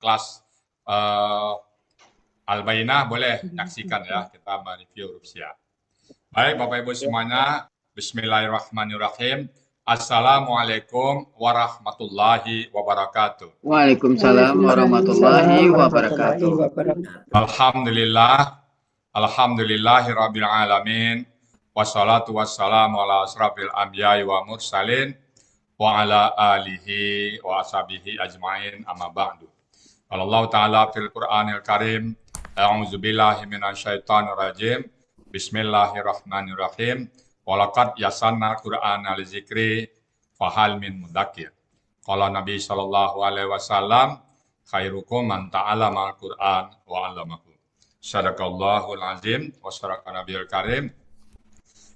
kelas Al-Bayyinah, boleh menyaksikan ya, kita mereview huruf Sya. Baik Bapak Ibu semuanya, Bismillahirrahmanirrahim. Assalamualaikum warahmatullahi wabarakatuh. Waalaikumsalam warahmatullahi wabarakatuh. Alhamdulillahirabbil alamin. Wassalatu wassalamu ala asrafil anbiya'i wa mursalin wa ala alihi wa ashabihi ajmain, amma ba'du. Allah Ta'ala fil Qur'anil Karim, a'udzubillahi minasyaitonir rajim. Bismillahirrahmanirrahim. Walaqad yasanna Qur'ana lizikri fahal min mudzakir. Qala Nabi sallallahu alaihi wasallam, khairukum man ta'allama al-Qur'an wa 'allamahu. Sadaqallahul azim wa sadaqa nabiyul karim.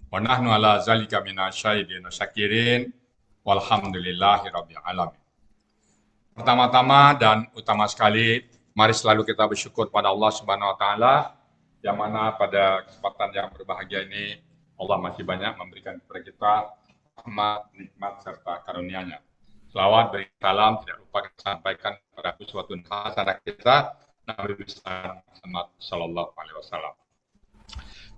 Wa nahnu ala zalika minasyahidin syakirin walhamdulillahi rabbil alamin. Pertama-tama dan utama sekali, mari selalu kita bersyukur pada Allah Subhanahu wa taala, yang mana pada kesempatan yang berbahagia ini Allah masih banyak memberikan kepada kita rahmat, nikmat serta karunia-Nya. Selawat beri salam tidak lupa kita sampaikan kepada uswatun hasanah kita Nabi besar Muhammad sallallahu alaihi wasallam.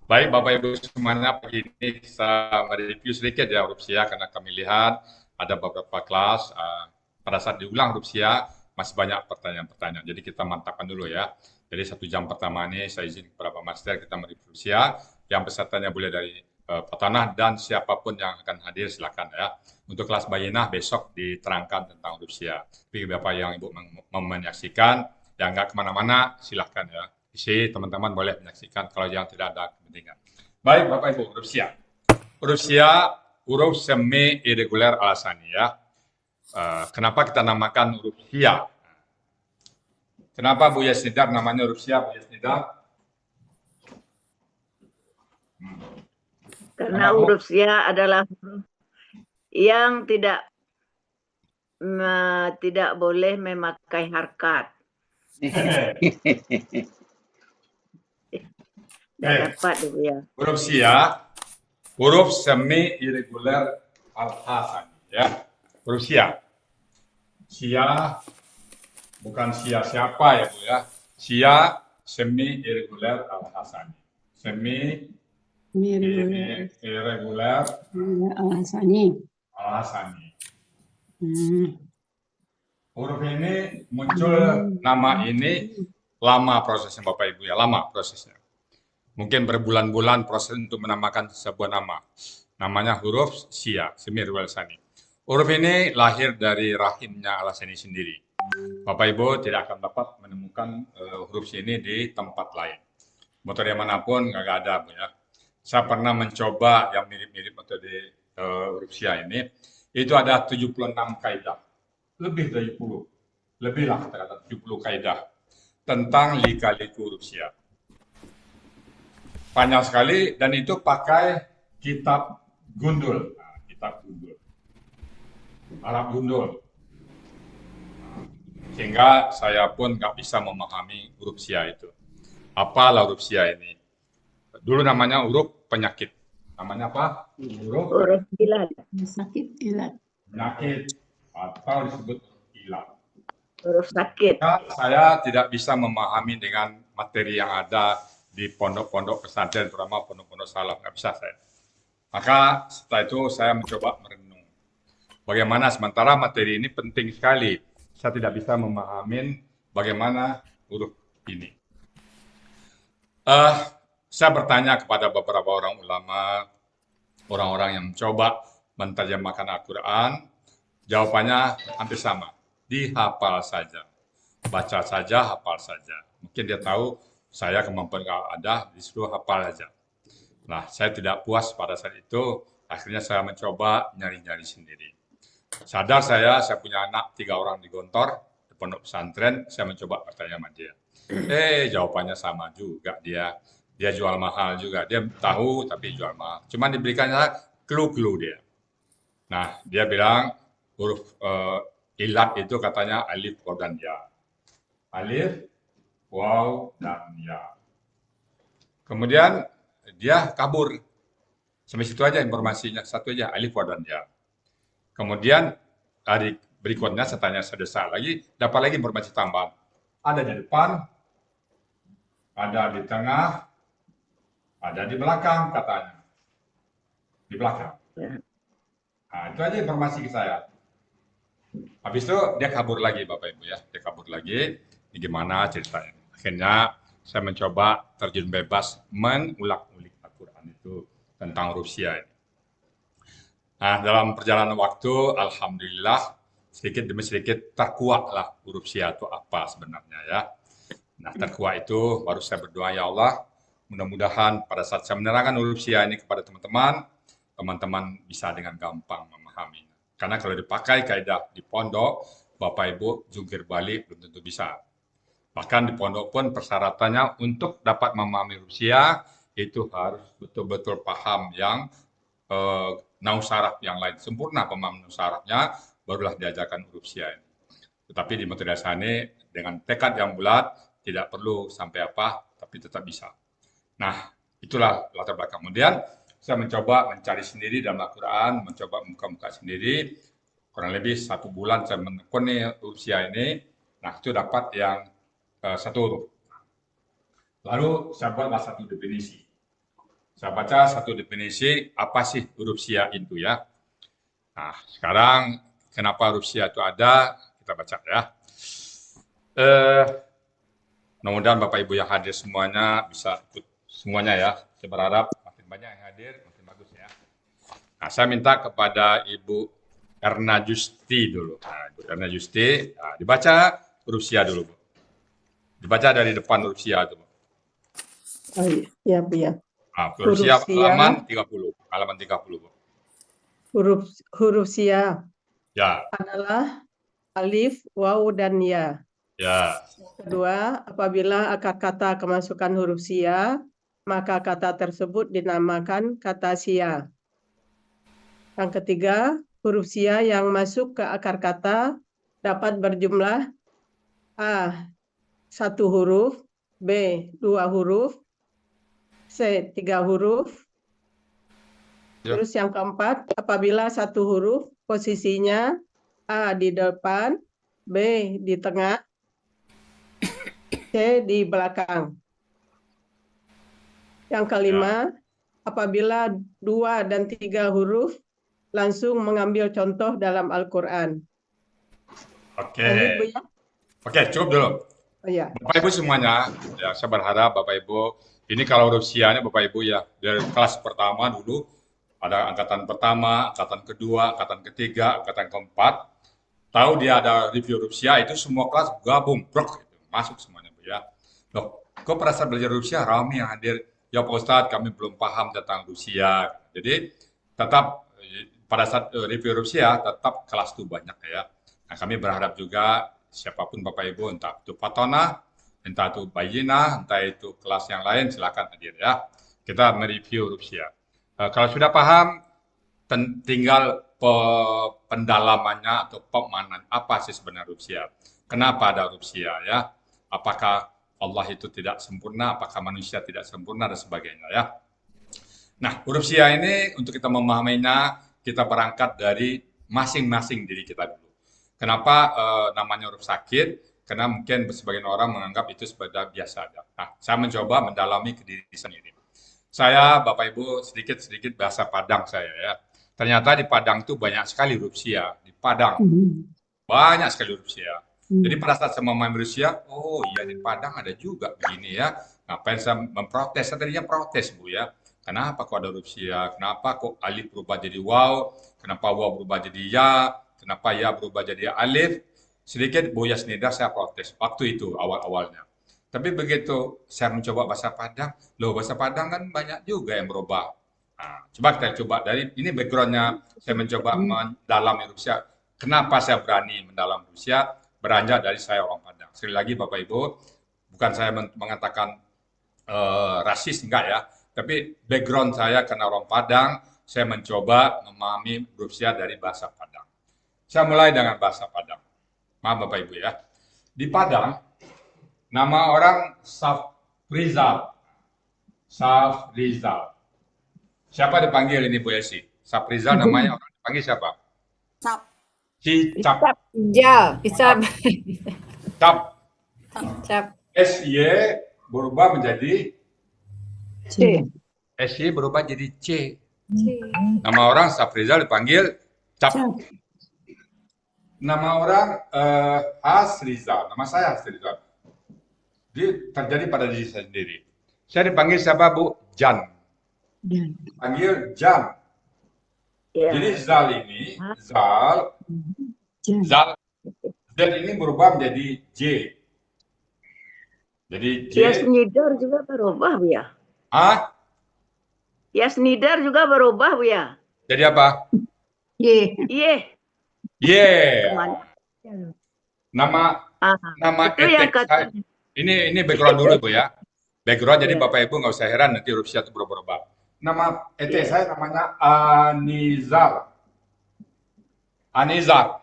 Baik Bapak Ibu semuanya, pagi ini kita mereview sedikit ya huruf Sya, karena kami lihat ada beberapa kelas pada saat diulang huruf Sya masih banyak pertanyaan-pertanyaan. Jadi kita mantapkan dulu ya. Jadi 1 jam pertama ini saya izin kepada Pak Master kita mereview huruf Sya. Yang pesertanya boleh dari Pak Tanah dan siapapun yang akan hadir silakan ya. Untuk kelas Bayyinah besok diterangkan tentang huruf Sya. Tapi Bapak yang Ibu mau menyaksikan, yang nggak kemana-mana silahkan ya. Isi teman-teman boleh menyaksikan kalau yang tidak ada kepentingan. Baik Bapak Ibu, huruf Sya. Huruf Sya, huruf semi irregular al-asani ya. Kenapa kita namakan huruf Sya? Kenapa Bu Yasnidar namanya huruf Sya, Bu Yasnidar? Karena huruf Sya adalah huruf yang tidak boleh memakai harkat. Dapat ya. Huruf Sya, huruf semi irregular al-hasani ya. Huruf Sya. Sya bukan Sya siapa ya Bu ya. Sya semi irregular al-hasani. Semi irregular al-hasani. Al-hasani. Huruf ini muncul nama ini lama prosesnya Bapak Ibu ya, lama prosesnya. Mungkin berbulan-bulan proses untuk menamakan sebuah nama. Namanya huruf Sya, semi irregular al-hasani. Huruf ini lahir dari rahimnya al-hasani sendiri. Bapak Ibu tidak akan dapat menemukan huruf Sya ini di tempat lain. Metode manapun nggak ada Bu ya. Saya pernah mencoba yang mirip-mirip metode huruf Sya ini. Itu ada 76 kaidah. Lebih dari 10. Lebih lah kata-kata 70 kaidah. Tentang lika-liku huruf Sya. Panjang sekali dan itu pakai kitab gundul. Nah, kitab gundul. Arab gundul. Sehingga saya pun nggak bisa memahami huruf Sya itu. Apalah huruf Sya ini? Dulu namanya huruf penyakit. Namanya apa? Huruf ilat. Sakit ilat. Penyakit atau disebut ilat. Huruf sakit. Saya tidak bisa memahami dengan materi yang ada di pondok-pondok pesantren, terutama pondok-pondok salaf, nggak bisa saya. Maka setelah itu saya mencoba merenung. Bagaimana sementara materi ini penting sekali, saya tidak bisa memahami bagaimana huruf ini. Saya bertanya kepada beberapa orang ulama, orang-orang yang mencoba menterjemahkan Al-Quran, jawabannya hampir sama, dihafal saja, baca saja, hafal saja. Mungkin dia tahu saya kemampuan ada, disuruh hafal saja. Nah, saya tidak puas pada saat itu, akhirnya saya mencoba nyari-nyari sendiri. Sadar saya punya anak 3 orang di Gontor, di pondok pesantren, saya mencoba bertanya sama dia. Jawabannya sama juga dia. Dia jual mahal juga, dia tahu tapi jual mahal. Cuman diberikannya clue-clue dia. Nah, dia bilang huruf ilat itu katanya alif, waw, dan ya. Alif, waw, dan ya. Kemudian dia kabur. Sampai situ aja informasinya, satu aja, alif, waw, dan ya. Kemudian hari berikutnya saya tanya sedesa lagi, dapat lagi informasi tambahan. Ada di depan, ada di tengah, ada di belakang katanya. Di belakang. Ya. Nah, itu aja informasi ke saya. Habis itu dia kabur lagi Bapak Ibu ya. Dia kabur lagi. Ini gimana ceritanya? Akhirnya saya mencoba terjun bebas mengulik-ulik Al-Quran itu tentang Rusia ini. Nah, dalam perjalanan waktu, alhamdulillah, sedikit demi sedikit terkuaklah huruf Sia itu apa sebenarnya ya. Nah, terkuak itu baru saya berdoa, ya Allah, mudah-mudahan pada saat saya menerangkan huruf Sia ini kepada teman-teman, teman-teman bisa dengan gampang memahami. Karena kalau dipakai kaidah di pondok, Bapak Ibu jungkir balik belum tentu bisa. Bahkan di pondok pun persyaratannya untuk dapat memahami huruf Sia itu harus betul-betul paham yang nahu saraf yang lain, sempurna pemahaman nahu sarafnya, barulah diajarkan huruf Sia ini. Tetapi di madrasah ini dengan tekad yang bulat, tidak perlu sampai apa, tapi tetap bisa. Nah, itulah latar belakang. Kemudian saya mencoba mencari sendiri dalam Al-Quran, mencoba muka-muka sendiri. Kurang lebih 1 bulan saya menekuni huruf Sia ini. Nah, itu dapat yang 1 huruf. Lalu saya buatlah 1 definisi. Saya baca 1 definisi, apa sih huruf Sia itu ya. Nah, sekarang kenapa huruf Sia itu ada, kita baca ya. Mudah-mudahan Bapak Ibu yang hadir semuanya bisa ikut semuanya ya. Saya berharap makin banyak yang hadir, makin bagus ya. Nah, saya minta kepada Ibu Erna Justi dulu. Nah, Ibu Erna Justi, nah, dibaca huruf Sia dulu, Bu. Dibaca dari depan huruf Sia itu, Bu. Oh iya, Bu ya. Nah, huruf Sia halaman 30, halaman 30, Bu. Huruf Sia Ya, adalah alif, waw, dan ya. ya. Kedua, apabila akar kata kemasukan huruf Sia, maka kata tersebut dinamakan kata Sia. Yang ketiga, huruf Sia yang masuk ke akar kata dapat berjumlah A. 1 huruf, B. 2 huruf, C. 3 huruf. Ya. Terus yang keempat, apabila 1 huruf posisinya A di depan, B di tengah, C di belakang. Yang kelima, apabila 2 dan 3 huruf langsung mengambil contoh dalam Al-Quran. Oke. Lanjut, Bu ya? Oke, cukup dulu. Oh, ya. Bapak Ibu semuanya, ya saya berharap Bapak Ibu, ini kalau huruf Sia-nya Bapak Ibu ya, dari kelas pertama dulu, ada angkatan pertama, angkatan kedua, angkatan ketiga, angkatan keempat, tahu dia ada review huruf Sia, itu semua kelas gabung, brok, gitu, masuk semuanya Bu ya. Loh, kok pada saat belajar huruf Sia, ramai yang hadir, ya Pak Ustadz kami belum paham tentang huruf Sia. Jadi tetap pada saat review huruf Sia, tetap kelas itu banyak ya. Nah kami berharap juga siapapun Bapak Ibu, entah itu Fatona, entah itu Bayina, entah itu kelas yang lain, silakan hadir ya. Kita mereview huruf Sia. Kalau sudah paham, tinggal pendalamannya atau pemahaman apa sih sebenarnya huruf Sia. Kenapa ada huruf Sia ya? Apakah Allah itu tidak sempurna, apakah manusia tidak sempurna dan sebagainya ya. Nah, huruf Sia ini untuk kita memahaminya, kita berangkat dari masing-masing diri kita dulu. Kenapa namanya huruf sakit? Karena mungkin sebagian orang menganggap itu sebagai biasa aja. Nah, saya mencoba mendalami ke diri sendiri. Saya, Bapak Ibu, sedikit-sedikit bahasa Padang saya ya. Ternyata di Padang itu banyak sekali huruf Sia. Di Padang, banyak sekali huruf Sia. Jadi pada saat saya memahami huruf Sia, oh iya di Padang ada juga begini ya. Ngapain saya memprotes? Saya tadinya protes Bu ya. Kenapa kok ada huruf Sia? Kenapa kok alif berubah jadi waw? Kenapa waw berubah jadi ya? Kenapa ya berubah jadi alif? Sedikit Buya Snida saya protes waktu itu awal-awalnya. Tapi begitu saya mencoba bahasa Padang, loh bahasa Padang kan banyak juga yang berubah. Nah, coba kita coba dari ini backgroundnya saya mencoba mendalam Rusia. Kenapa saya berani mendalam Rusia? Beranjak dari saya orang Padang. Sekali lagi Bapak Ibu, bukan saya mengatakan rasis enggak ya, tapi background saya karena orang Padang, saya mencoba memahami Rusia dari bahasa Padang. Saya mulai dengan bahasa Padang. Maaf Bapak Ibu ya. Di Padang, nama orang Safrizal. Safrizal. Siapa dipanggil ini Bu Esi? Safrizal namanya orang dipanggil siapa? Sap. Cicap. Ja, bisa. Cap. Cap. SY berubah menjadi C. SY berubah jadi C. C. Nama orang Safrizal dipanggil Cap. Cap. Nama orang Hasrizal. Nama saya Hasrizal. Jadi terjadi pada diri saya sendiri. Saya dipanggil siapa, Bu? Jan. Dan. Panggil Jan. Ya. Jadi Zal ini, Zal, Jan. Zal, Z ini berubah menjadi J. Jadi J, Yasnidar juga berubah, Bu ya. A, Yasnidar juga berubah, Bu ya. jadi apa? Y. Iya. Y. Kemana? Nama Ah, nama itu yang etek saya. kata Ini background dulu, Bu ya. Background, jadi Ya. Bapak Ibu nggak usah heran nanti huruf siat itu berubah-ubah. Nama etek Ya. saya namanya Anizar. Anizar.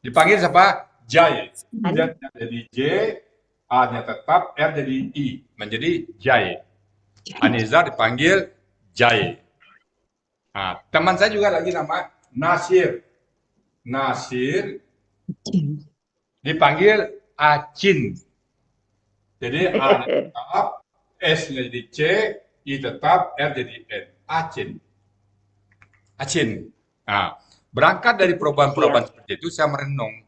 Dipanggil siapa? Jai. Z jadi J, A-nya tetap, R jadi I, menjadi Jai. Anizar dipanggil Jai. Nah, teman saya juga lagi nama Nasir. Nasir Jan. dipanggil Acin. Jadi A tetap, S-nya jadi C, I tetap, R jadi N. Acin. Acin. Nah, berangkat dari perubahan-perubahan seperti itu, saya merenung.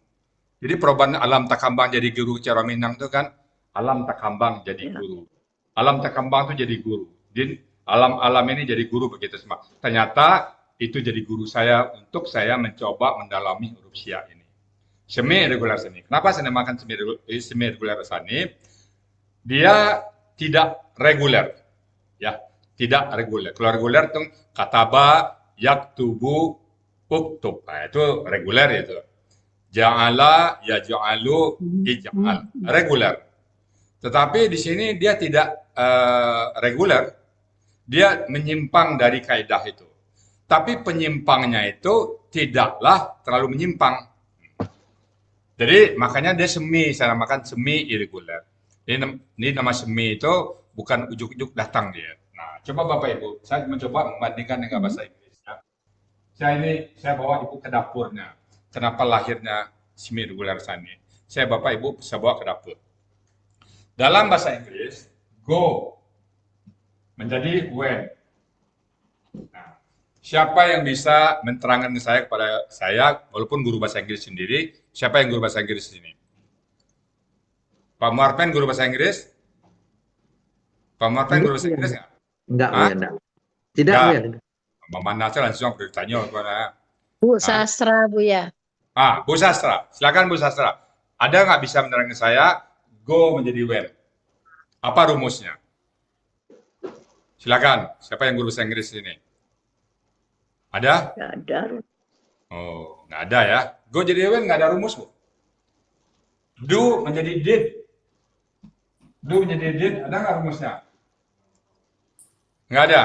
Jadi perubahan alam takambang jadi guru cara Minang itu kan, alam takambang jadi guru. Alam takambang itu jadi guru. Jadi alam-alam ini jadi guru begitu semua. Ternyata itu jadi guru saya untuk saya mencoba mendalami huruf Syiah ini. Semi regular seni. Kenapa saya namakan semi regular seni? Dia tidak reguler, ya, tidak reguler. Kalau reguler itu kataba, yaktubu, uktub. Nah, itu reguler itu. Ja'ala, yaj'alu, ij'al. Reguler. Tetapi di sini dia tidak reguler. Dia menyimpang dari kaidah itu. Tapi penyimpangnya itu tidaklah terlalu menyimpang. Jadi makanya dia semi, saya namakan semi irregular. Ini nama semi itu bukan ujuk-ujuk datang dia. Nah, coba Bapak Ibu, saya mencoba membandingkan dengan bahasa Inggris. Ya. Saya bawa Ibu ke dapurnya. Kenapa lahirnya semi irregular sani? Saya Bapak Ibu saya bawa ke dapur. Dalam bahasa Inggris, go menjadi when. Nah, siapa yang bisa menerangkan saya kepada saya, walaupun guru bahasa Inggris sendiri, siapa yang guru bahasa Inggris di sini? Pak Muarpen guru bahasa Inggris? Pak Muarpen guru bahasa Inggris nggak? Enggak, Hah? Bu, enggak. Tidak, Bu, ya. Mama Nasir langsung bertanya kepada Bu sastra, Bu ya. Bu Sastra, silakan Bu Sastra. Ada nggak bisa menerangkan saya go menjadi when? Apa rumusnya? Silakan. Siapa yang guru bahasa Inggris ini? Ada? nggak ada. Oh, nggak ada ya. Go jadi when nggak ada rumus, Bu. Do menjadi did. Do menjadi did, ada nggak rumusnya? Nggak ada.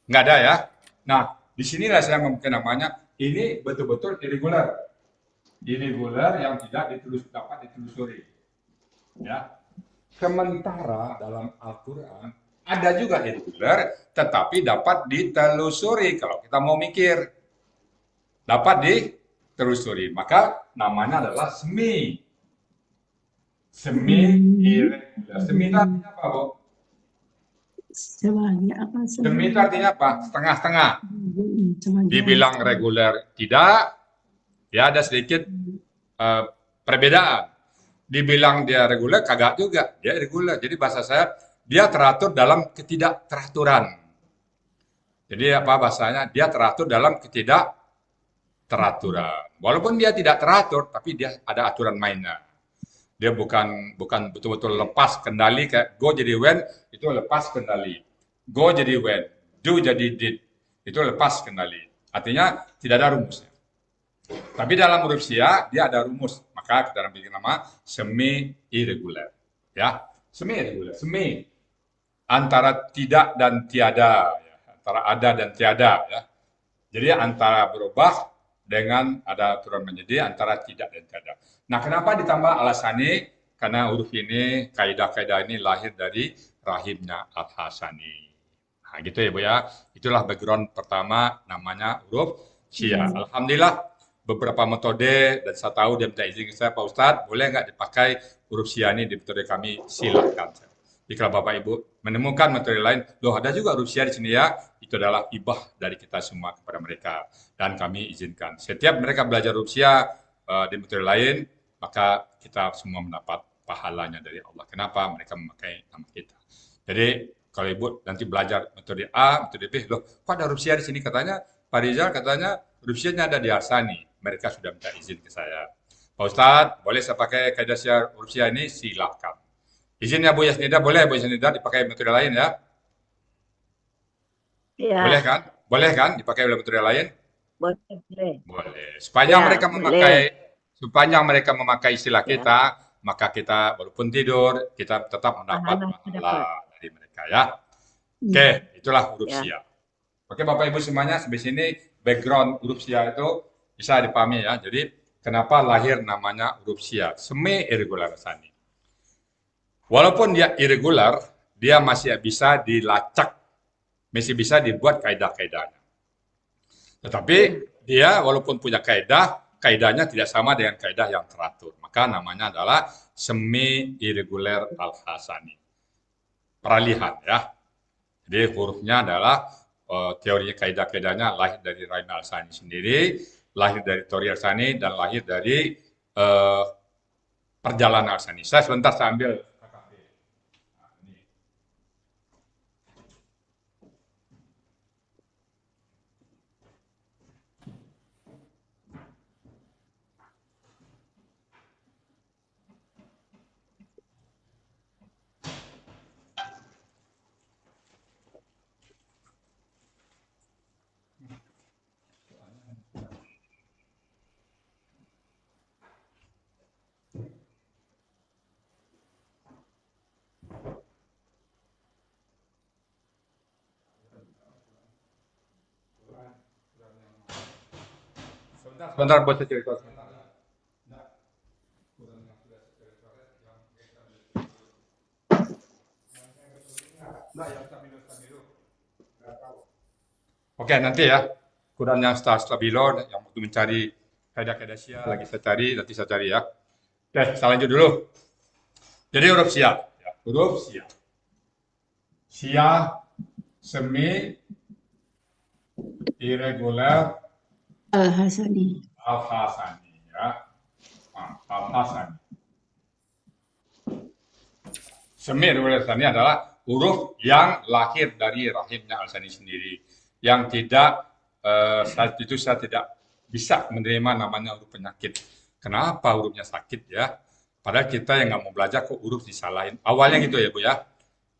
Nggak ada ya. Nah, disinilah saya mungkin namanya ini betul-betul irregular. Irregular yang tidak dapat ditelusuri. Ya. Sementara dalam Al-Quran ada juga irregular, tetapi dapat ditelusuri kalau kita mau mikir. Dapat ditelusuri. Maka namanya adalah semi. Semi irregular. Semi itu artinya apa, Bu? Sebagai apa? Semi itu artinya apa? Setengah-setengah. Sebagai Dibilang reguler tidak, ya ada sedikit perbedaan. Dibilang dia reguler, kagak juga. Dia irregular. Jadi bahasa saya, dia teratur dalam ketidakteraturan. Jadi apa bahasanya? Dia teratur dalam ketidakteraturan. Walaupun dia tidak teratur, tapi dia ada aturan mainnya. Dia bukan betul-betul lepas kendali kayak go jadi when, itu lepas kendali. Go jadi when, do jadi did, itu lepas kendali. Artinya tidak ada rumusnya. Tapi dalam huruf Syiah dia ada rumus. Maka kita bikin nama semi irregular. Ya, semi irregular. Semi antara tidak dan tiada, ya. Antara ada dan tiada. Ya. Jadi antara berubah dengan ada aturan menjadi, antara tidak dan tiada. Nah, kenapa ditambah Al-Hasani? Karena huruf ini, kaidah-kaidah ini lahir dari rahimnya Al-Hasani. Nah, gitu ya Bu ya. Itulah background pertama namanya huruf Syiah. Alhamdulillah beberapa metode dan saya tahu dia minta izin ke saya, Pak Ustadz, boleh nggak dipakai huruf Sia ini di metode kami? Silakan. Jadi kalau Bapak Ibu menemukan metode lain, loh ada juga huruf Sia di sini ya, itu adalah hibah dari kita semua kepada mereka dan kami izinkan. Setiap mereka belajar huruf Sia di metode lain, maka kita semua mendapat pahalanya dari Allah. Kenapa? Mereka memakai nama kita. Jadi kalau Ibu nanti belajar metode A, metode B, loh kok ada huruf Sia di sini? Katanya Pak Rizal katanya huruf Sia-nya ada di Arsani. Mereka sudah minta izin ke saya. Pak Ustadz, boleh saya pakai kaidah Sia huruf Sia ini? Silakan. Izin ya Bu Yasnida, boleh Bu Yasnida dipakai metode lain ya? Ya, Boleh kan? Boleh kan dipakai oleh metode lain? boleh. Boleh. Sepanjang Ya, mereka boleh. memakai istilah Ya. kita, maka kita walaupun tidur, kita tetap mendapat Pahala pahala dari mereka ya. Oke, itulah huruf Ya. Sia. Oke Bapak Ibu semuanya, sampai sini background huruf Sia itu bisa dipahami ya. Jadi kenapa lahir namanya huruf Sia, semi irregular Arsani. Walaupun dia irregular, dia masih bisa dilacak, masih bisa dibuat kaidah-kaidahnya. Tetapi dia walaupun punya kaidah, kaidahnya tidak sama dengan kaidah yang teratur. Maka namanya adalah semi irregular al-Hasani. Peralihan ya. Jadi hurufnya adalah teori kaidah-kaidahnya lahir dari Rain al-Sani sendiri, lahir dari Tori al-Sani, dan lahir dari perjalanan al-Sani. Saya sebentar saya ambil KKP. Nah, ini. Sebentar buat saya cerita sebentar. Oke, nanti ya. Quran yang stabilo, yang waktu mencari kaidah-kaidah Sia, lagi saya cari, nanti saya cari ya. Oke, saya lanjut dulu. Jadi huruf Sia. Ya, huruf Sia. Sia, semi, irregular, Al-Hasani. al-Hasani. Ya. Al-Hasani. Semi irregular al-Hasani adalah huruf yang lahir dari rahimnya al-Hasani sendiri. Yang tidak, saat itu saya tidak bisa menerima namanya huruf penyakit. Kenapa hurufnya sakit ya? Padahal kita yang nggak mau belajar kok huruf disalahin. Awalnya gitu ya Bu ya.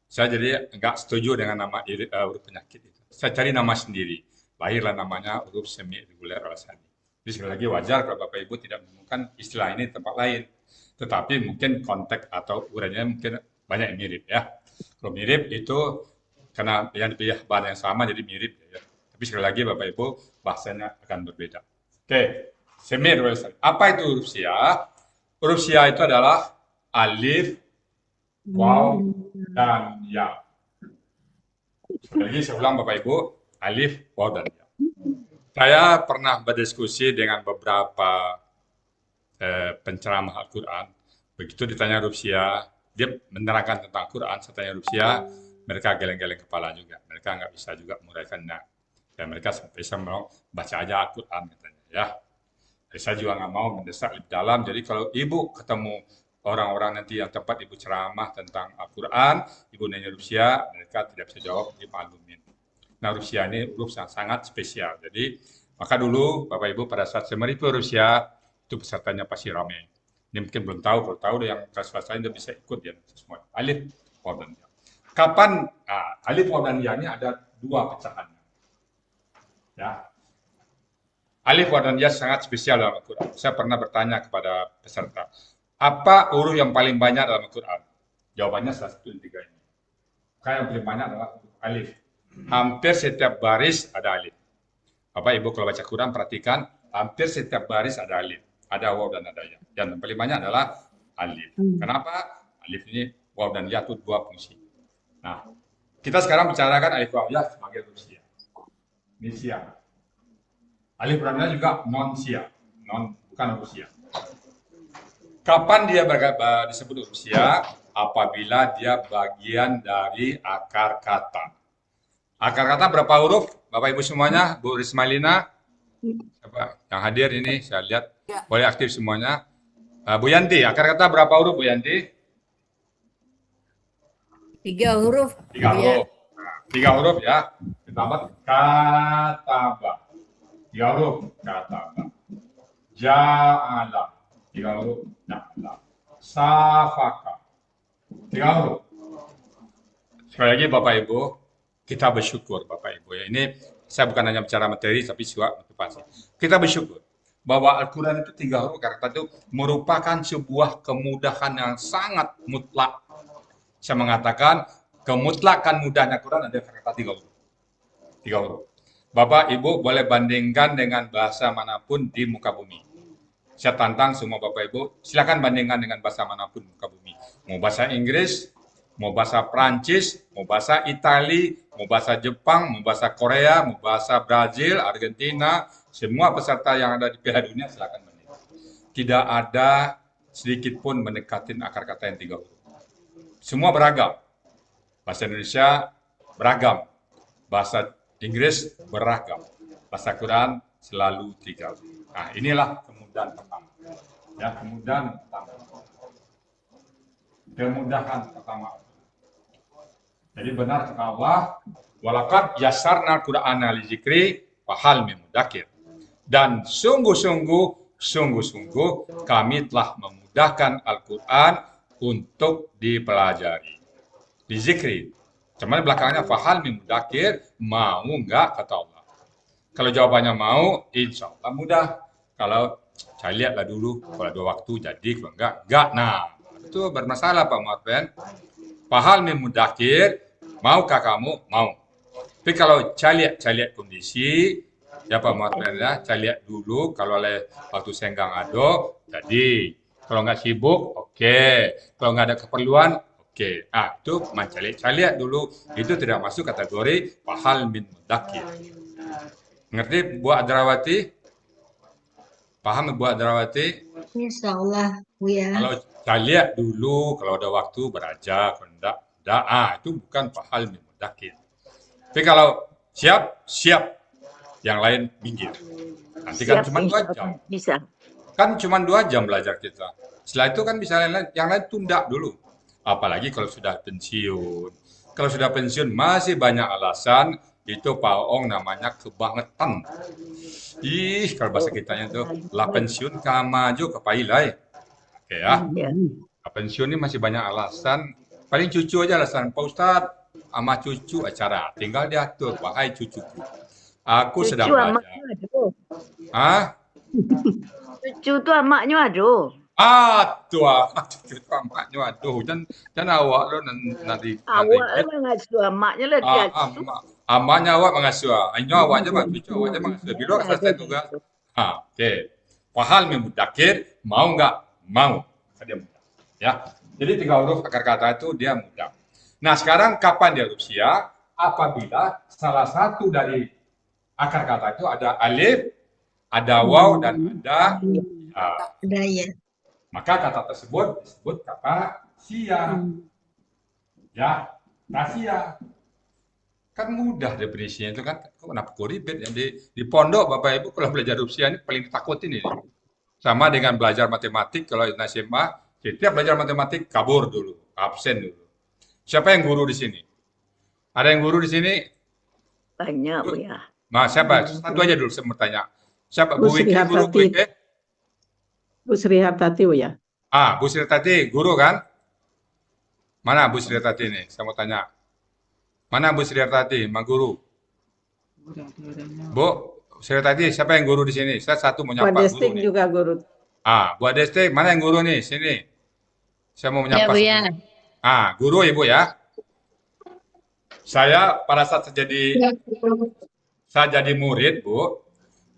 Saya jadi nggak setuju dengan nama huruf penyakit itu. Saya cari nama sendiri. Lahirlah namanya huruf semi irregular al-Hasani. Jadi sekali lagi wajar kalau Bapak Ibu tidak menemukan istilah ini di tempat lain. Tetapi mungkin konteks atau uraiannya mungkin banyak yang mirip ya. Kalau mirip itu karena yang dipilih bahan yang sama jadi mirip ya. Tapi sekali lagi Bapak Ibu bahasanya akan berbeda. Oke, semi irregular al-Hasani. Apa itu huruf Sia? Huruf Sia itu adalah alif, waw, dan ya. Sekali lagi saya ulang Bapak Ibu, alif, waw, dan ya. Saya pernah berdiskusi dengan beberapa penceramah Al-Quran. Begitu ditanya huruf Sia, dia menerangkan tentang Al-Quran, saya tanya huruf Sia, mereka geleng-geleng kepala juga. Mereka nggak bisa juga menguraikannya. Dan mereka bisa mau baca aja Al-Quran katanya ya. Jadi saya juga nggak mau mendesak lebih dalam. Jadi kalau Ibu ketemu orang-orang nanti yang tempat Ibu ceramah tentang Al-Quran, Ibu nanya huruf Sia, mereka tidak bisa jawab, dimaklumin. Nah, huruf Sia ini huruf yang sangat spesial. Jadi, maka dulu Bapak Ibu pada saat saya mereview huruf Sia, itu pesertanya pasti ramai. Ini mungkin belum tahu, kalau tahu yang kelas-kelas lain dia bisa ikut ya semua. Alif, waw, dan ya. Kapan alif, waw, dan ya ini ada dua pecahannya. Ya. Alif, waw, dan ya sangat spesial dalam Al-Quran. Saya pernah bertanya kepada peserta, apa huruf yang paling banyak dalam Al-Quran? Jawabannya salah satu dari tiga ini. Maka yang paling banyak adalah huruf alif. Hampir setiap baris ada alif. Bapak Ibu kalau baca Quran perhatikan, hampir setiap baris ada alif. Ada waw dan ada ya. Dan yang paling banyak adalah alif. Kenapa? Alif ini, waw dan ya itu dua fungsi. Nah, kita sekarang bicarakan alif waw ya sebagai huruf Sia. Ini Sia. Alif dan ya juga non Sia. bukan huruf sia. Kapan dia disebut huruf sia? Apabila dia bagian dari akar kata. Akar kata berapa huruf? Bapak Ibu semuanya, Bu Rismalina, siapa yang hadir ini saya lihat boleh aktif semuanya. Bu Yanti, akar kata berapa huruf Bu Yanti? 3 huruf. 3 huruf. Nah, 3 huruf ya. Ditambah kataba. 3 huruf kataba. Ja'ala. 3 huruf ja'ala. Safaka. 3 huruf. Sekali lagi Bapak Ibu, kita bersyukur Bapak Ibu ya. Ini saya bukan hanya bicara materi tapi juga motivasi. Kita bersyukur bahwa Al-Quran itu 3 huruf kata itu merupakan sebuah kemudahan yang sangat mutlak. Saya mengatakan kemutlakan mudahnya Quran ada kata 3 huruf. 3 huruf. Bapak Ibu boleh bandingkan dengan bahasa manapun di muka bumi. Saya tantang semua Bapak Ibu, silakan bandingkan dengan bahasa manapun di muka bumi. Mau bahasa Inggris, mau bahasa Prancis, mau bahasa Itali, mau bahasa Jepang, mau bahasa Korea, mau bahasa Brazil, Argentina, semua peserta yang ada di Piala Dunia silakan bandingkan. Tidak ada sedikit pun mendekatin akar kata yang 3 huruf. Semua beragam. Bahasa Indonesia beragam. Bahasa Inggris beragam. Bahasa Quran selalu 3 huruf. Nah, inilah kemudahan pertama. Ya, kemudahan pertama. Kemudahan pertama. Jadi benar kata Allah, walaqad yassarna Qur'ana lizikri fahal min mudzakir. Dan sungguh-sungguh kami telah memudahkan Al-Quran untuk dipelajari. Dizikri. Cuman belakangnya fahal min mudzakir, mau enggak kata Allah. Kalau jawabannya mau, insya Allah mudah. Kalau saya lihatlah dulu, kalau ada waktu jadi, kalau enggak. Nah, itu bermasalah Pak Muarfen. Fahal min mudzakir, maukah kamu? Mau. Tapi kalau saya lihat kondisi, ya Pak Muarfen ya, saya lihat dulu, kalau oleh waktu senggang ada, jadi. Kalau nggak sibuk, oke. Kalau nggak ada keperluan, oke. Itu saya lihat dulu. Itu tidak masuk kategori fahal min mudzakir. Ngerti Bu Adrawati? Paham Bu Adrawati? Insya Allah, Buya. Kalau saya lihat dulu, kalau ada waktu beraja, kalau enggak, itu bukan fahal min mudzakir. Tapi kalau siap. Yang lain minggir. Nanti kan Siap, cuma 2 insya jam. Allah. Bisa. Kan cuma 2 jam belajar kita. Setelah itu kan bisa yang lain tunda dulu. Apalagi kalau sudah pensiun. Kalau sudah pensiun masih banyak alasan, itu Pak Ong namanya kebangetan. Kalau bahasa kitanya itu, lah pensiun kamaju kepailai. Oke ya. Ya. Pensiun ini masih banyak alasan. Paling cucu aja alasan. Pak Ustadz, sama cucu acara. Tinggal diatur, wahai cucuku. Aku sedang Cucu belajar. amaknya ada. Cucu tu amaknya ada. Cucu amaknya aduh. Dan awak lo nanti. Awak lah mengasuh amaknya lah dia. Amaknya awak mengasuh. Hanya awak aja cucu awak aja mengasuh. Bila selesai tugas. Oke. Fahal min mudzakir, mau nggak? Mau. Dia mudah. Ya. Jadi 3 huruf akar kata itu dia mudah. Nah, sekarang kapan dia huruf sia? Apabila salah satu dari akar kata itu ada alif, ada waw, dan ada Ada ya. maka kata tersebut disebut kata sia. Ya, kata sia. Kan mudah definisinya itu kan. Kenapa kok ribet ya? Di pondok Bapak Ibu kalau belajar huruf sia ini paling ditakutin ini. Sama dengan belajar matematik kalau di SMA, setiap belajar matematik kabur dulu, absen dulu. Siapa yang guru di sini? Ada yang guru di sini? Banyak Bu ya. Nah, siapa? Satu aja dulu saya mau tanya. Siapa? Bu Bu Wiki, Sri guru Bu Hartati. Wiki? Bu Sri Hartati, Buya. Bu Sri Hartati, guru kan? Mana Bu Sri Hartati ini? Saya mau tanya. Mana Bu Sri Hartati, Ma guru? Bu Sri Hartati, siapa yang guru di sini? Saya satu mau nyapa Pak Destik guru nih. juga guru. Bu Destik, mana yang guru nih? Sini. Saya mau Ya, menyapa. Buya. Guru Ibu ya. Saya pada saat saya jadi murid, Bu,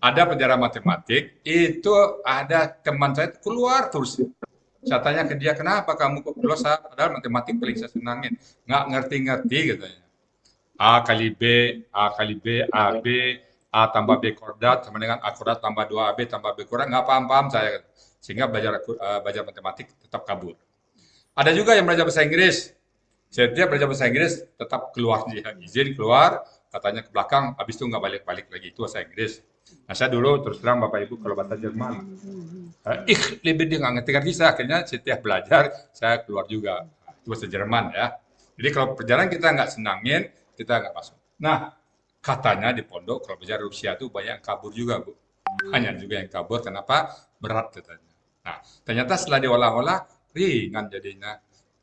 ada pelajaran matematik, itu ada teman saya keluar terus. Saya tanya ke dia, kenapa kamu kok keluar? Padahal matematik paling saya senangin. Nggak ngerti-ngerti katanya. A kali B, A kali B, AB, A tambah B kuadrat sama dengan A kuadrat tambah 2AB tambah B kuadrat, nggak paham-paham saya. Sehingga belajar matematik tetap kabur. Ada juga yang belajar bahasa Inggris. Setiap belajar bahasa Inggris tetap keluar dia, izin keluar, katanya ke belakang, habis itu nggak balik-balik lagi, itu bahasa Inggris. Nah saya dulu terus terang Bapak Ibu kalau bahasa Jerman, lebih dia nggak ngerti-ngerti, saya akhirnya setiap belajar saya keluar juga, itu bahasa Jerman ya. Jadi kalau perjalanan kita nggak senangin, kita nggak masuk. Nah katanya di pondok kalau belajar Rusia itu banyak yang kabur juga Bu, banyak juga yang kabur, kenapa? Berat katanya. Nah ternyata setelah diolah-olah ringan jadinya.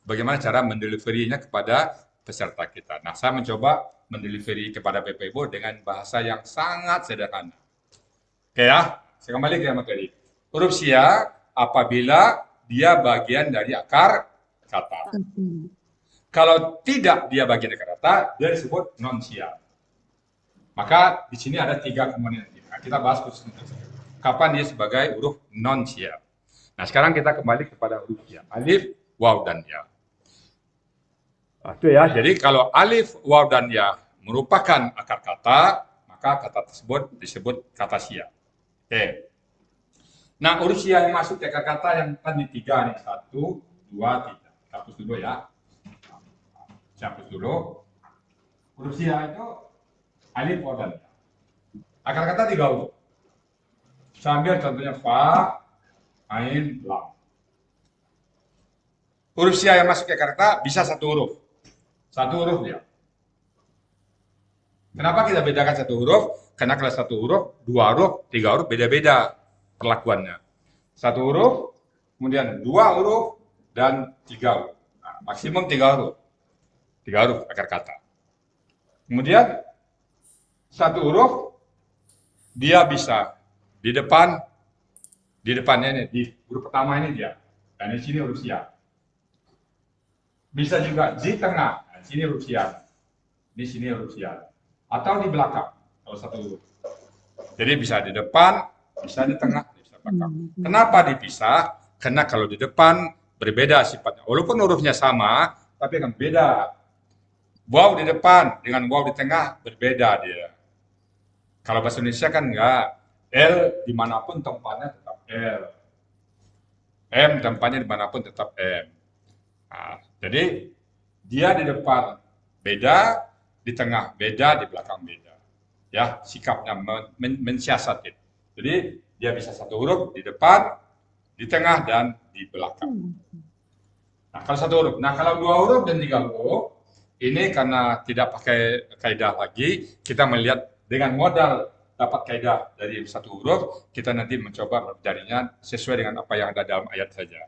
Bagaimana cara mendeliverinya kepada peserta kita. Nah, saya mencoba mendeliveri kepada Bapak Ibu dengan bahasa yang sangat sederhana. Oke ya, saya kembali ke materi. Huruf sia apabila dia bagian dari akar kata. Kalau tidak dia bagian dari akar kata, dia disebut non sia. Maka di sini ada 3 komponen. Nah, kita bahas khusus kapan dia sebagai huruf non sia. Nah, sekarang kita kembali kepada huruf sia. Alif, waw, dan ya. Nah, itu ya, jadi kalau alif, waw, dan ya merupakan akar kata, maka kata tersebut disebut kata sia. Oke. Nah, huruf sia yang masuk ke akar kata yang tadi 3 nih, 1, 2, 3. Kita hapus dulu ya. Saya hapus dulu. Huruf sia itu alif, waw, dan ya. Akar kata 3 huruf. Saya ambil contohnya fa, ain, lam. Huruf sia yang masuk ke akar kata bisa 1 huruf. 1 huruf dia. Kenapa kita bedakan 1 huruf? Karena kalau 1 huruf, 2 huruf, 3 huruf beda-beda perlakuannya. 1 huruf, kemudian 2 huruf, dan 3 huruf. Nah, maksimum 3 huruf. 3 huruf akar kata. Kemudian 1 huruf, dia bisa di depannya ini, di huruf pertama ini dia. Dan di sini huruf sia. Bisa juga di tengah. Nah, sini huruf sia. Di sini huruf sia. Atau di belakang kalau 1 huruf. Jadi bisa di depan, bisa di tengah, bisa di belakang. Kenapa dipisah? Karena kalau di depan berbeda sifatnya. Walaupun hurufnya sama, tapi akan beda. Waw di depan dengan waw di tengah berbeda dia. Kalau bahasa Indonesia kan enggak. L dimanapun tempatnya tetap L. M tempatnya dimanapun tetap M. Nah, jadi dia di depan beda, di tengah beda, di belakang beda. Ya, sikapnya mensiasati. Jadi dia bisa 1 huruf di depan, di tengah, dan di belakang. Nah, kalau 1 huruf. Nah, kalau 2 huruf dan 3 huruf, ini karena tidak pakai kaidah lagi, kita melihat dengan modal dapat kaidah dari 1 huruf, kita nanti mencoba mempelajarinya sesuai dengan apa yang ada dalam ayat saja.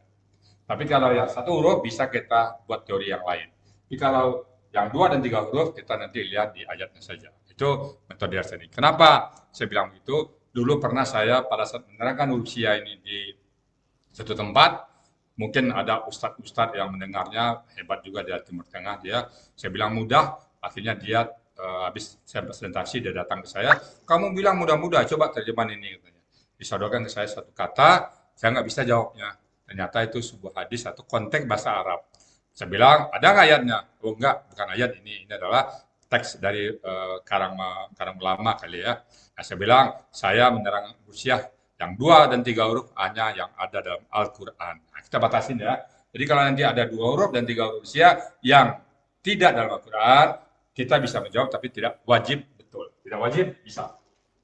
Tapi kalau yang 1 huruf bisa kita buat teori yang lain. Tapi kalau yang 2 dan 3 huruf kita nanti lihat di ayatnya saja. Itu metode dasar ini. Kenapa saya bilang begitu? Dulu pernah saya pada saat menerangkan huruf sia ini di satu tempat, mungkin ada ustadz-ustadz yang mendengarnya hebat juga dari Timur Tengah dia. Saya bilang mudah, akhirnya dia habis saya presentasi dia datang ke saya. Kamu bilang mudah-mudah, coba terjemahan ini katanya. Disodorkan ke saya 1 kata, saya nggak bisa jawabnya. Ternyata itu sebuah hadis atau konteks bahasa Arab. Saya bilang, ada nggak ayatnya? Oh enggak, bukan ayat ini. Ini adalah teks dari karang lama kali ya. Nah, saya bilang, saya menerangkan Rusia yang 2 dan 3 huruf hanya yang ada dalam Al-Quran. Nah, kita batasin ya. Jadi kalau nanti ada 2 huruf dan 3 huruf Rusia yang tidak dalam Al-Quran, kita bisa menjawab tapi tidak wajib betul. Tidak wajib bisa.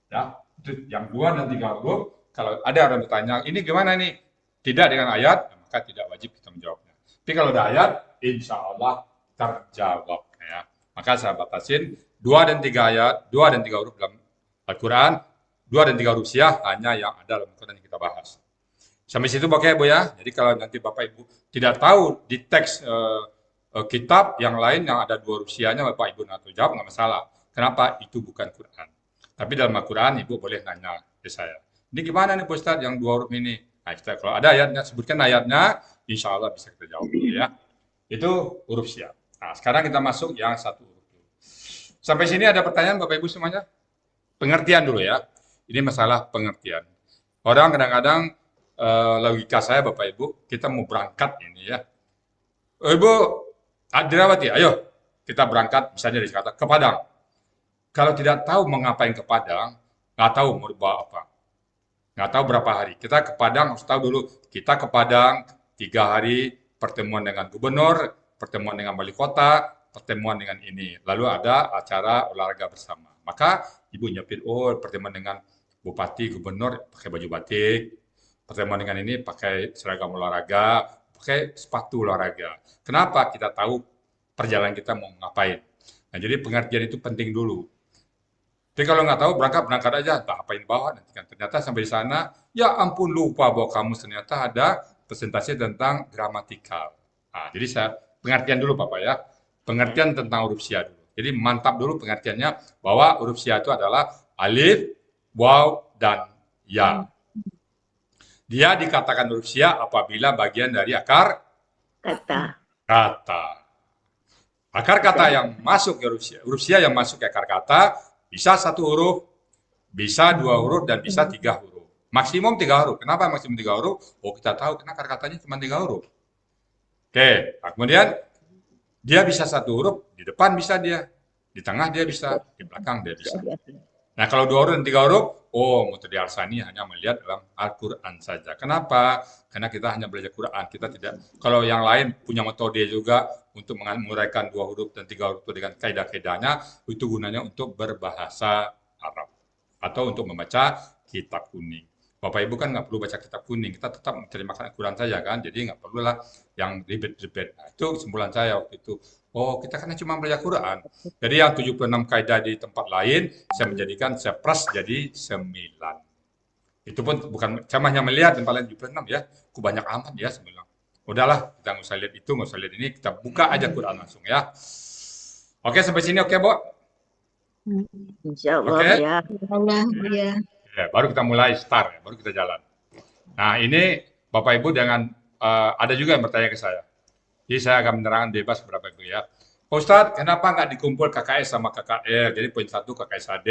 Ya, itu yang 2 dan 3 huruf. Kalau ada orang bertanya, ini gimana nih? Tidak dengan ayat, maka tidak wajib kita menjawabnya. Tapi kalau ada ayat, insya Allah terjawab. Ya. Maka saya batasin 2 dan 3 ayat, 2 dan 3 huruf dalam Al-Quran, 2 dan 3 huruf Syiah hanya yang ada dalam Al-Quran yang kita bahas. Sampai situ oke Bu ya. Jadi kalau nanti Bapak Ibu tidak tahu di teks kitab yang lain yang ada 2 huruf Syiahnya, Bapak Ibu nanti jawab nggak masalah. Kenapa? Itu bukan Quran. Tapi dalam Al-Quran Ibu boleh nanya ke saya. Ini gimana nih Pak Ustadz yang 2 huruf ini? Nah, kita, kalau ada ayatnya, sebutkan ayatnya, insya Allah bisa kita jawab ya. Itu huruf Syiah. Nah, sekarang kita masuk yang 1 huruf. Sampai sini ada pertanyaan Bapak Ibu semuanya? Pengertian dulu ya. Ini masalah pengertian. Orang kadang-kadang logika saya Bapak Ibu, kita mau berangkat ini ya. Ibu Adriawati, ayo kita berangkat misalnya dari Jakarta ke Padang. Kalau tidak tahu mengapain ke Padang, nggak tahu mau bawa apa. Nggak tahu berapa hari. Kita ke Padang harus tahu dulu. Kita ke Padang 3 hari pertemuan dengan gubernur, pertemuan dengan wali kota, pertemuan dengan ini. Lalu ada acara olahraga bersama. Maka ibu nyiapin, pertemuan dengan bupati, gubernur pakai baju batik, pertemuan dengan ini pakai seragam olahraga, pakai sepatu olahraga. Kenapa? Kita tahu perjalanan kita mau ngapain. Nah, jadi pengertian itu penting dulu. Jadi kalau nggak tahu berangkat aja, entah apain bawa nanti kan. Ternyata sampai di sana, ya ampun lupa bahwa kamu ternyata ada presentasi tentang gramatikal. Nah, jadi saya pengertian dulu Bapak ya, pengertian tentang huruf Sia dulu. Jadi mantap dulu pengertiannya bahwa huruf Sia itu adalah alif, waw, dan ya. Dia dikatakan huruf Sia apabila bagian dari akar Kata. kata. Akar kata yang masuk ke huruf Sia yang masuk ke akar kata bisa 1 huruf, bisa 2 huruf, dan bisa 3 huruf. Maksimum 3 huruf. Kenapa maksimum 3 huruf? Kita tahu karena akar katanya cuma 3 huruf. Oke, nah, kemudian dia bisa 1 huruf, di depan bisa dia, di tengah dia bisa, di belakang dia bisa. Nah, kalau 2 huruf dan 3 huruf, Mutadi Arsani hanya melihat dalam Al-Quran saja. Kenapa? Karena kita hanya belajar Quran, kita tidak. Kalau yang lain punya metode juga untuk menguraikan 2 huruf dan 3 huruf dengan kaidah-kaidahnya, itu gunanya untuk berbahasa Arab atau untuk membaca kitab kuning. Bapak Ibu kan nggak perlu baca kitab kuning, kita tetap menerjemahkan Al-Quran saja kan, jadi nggak perlulah yang ribet-ribet. Nah, itu kesimpulan saya waktu itu. Kita kan cuma belajar Quran. Jadi yang 76 kaidah di tempat lain, saya menjadikan saya plus jadi 9. Itu pun bukan, saya hanya melihat tempat lain 76 ya, banyak amat ya 9. Udahlah, kita nggak usah lihat itu, nggak usah lihat ini, kita buka aja Quran langsung ya. Oke, sampai sini oke, Bu? Insya Allah Oke. ya. Allah, Buya. Ya, baru kita mulai start, ya, baru kita jalan. Nah, ini Bapak Ibu dengan ada juga yang bertanya ke saya. Jadi saya akan menerangkan bebas Bapak Ibu ya. Pak Ustadz, kenapa nggak dikumpul KKS sama KKL? Jadi poin 1 KKSAD,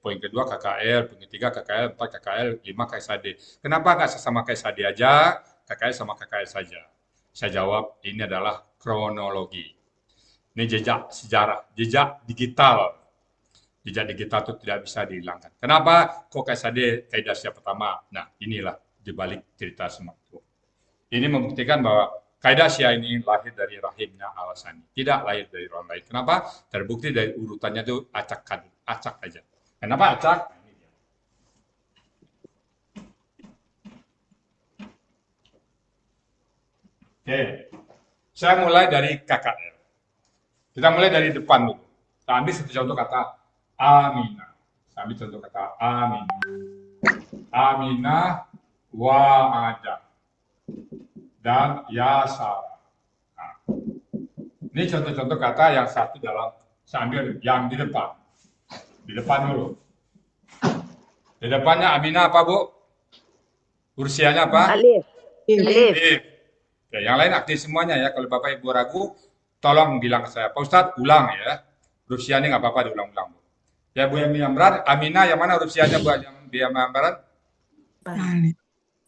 poin kedua KKL, poin ketiga KKL, 4 KKL, 5 KSAD. Kenapa nggak sama KSAD aja, KKL sama KKL saja? Saya jawab, ini adalah kronologi. Ini jejak sejarah, jejak digital. Jejak digital itu tidak bisa dihilangkan. Kenapa? Kok KSAD kaidah Sia pertama? Nah, inilah dibalik cerita semua itu. Ini membuktikan bahwa kaidah Sia ini lahir dari rahimnya Al-Sani, tidak lahir dari orang lain. Kenapa? Terbukti dari urutannya itu acak aja. Kenapa acak? Ini dia. Oke, saya mulai dari KKL. Kita mulai dari depan dulu. Kita ambil satu contoh kata Aminah. Saya ambil contoh kata Aminah. Aminah wa'ada dan Yasara. Nah, ini contoh-contoh kata yang satu dalam, saya ambil yang di depan. Di depan dulu. Di depannya Aminah apa, Bu? Ursianya apa? Alif. Alif. Alif. Oke, yang lain aktif semuanya ya. Kalau Bapak Ibu ragu, tolong bilang ke saya. Pak Ustadz, ulang ya. Ursianya nggak apa-apa diulang-ulang. Ya, Bu Yamran, Aminah yang mana ursianya Bu Yamran?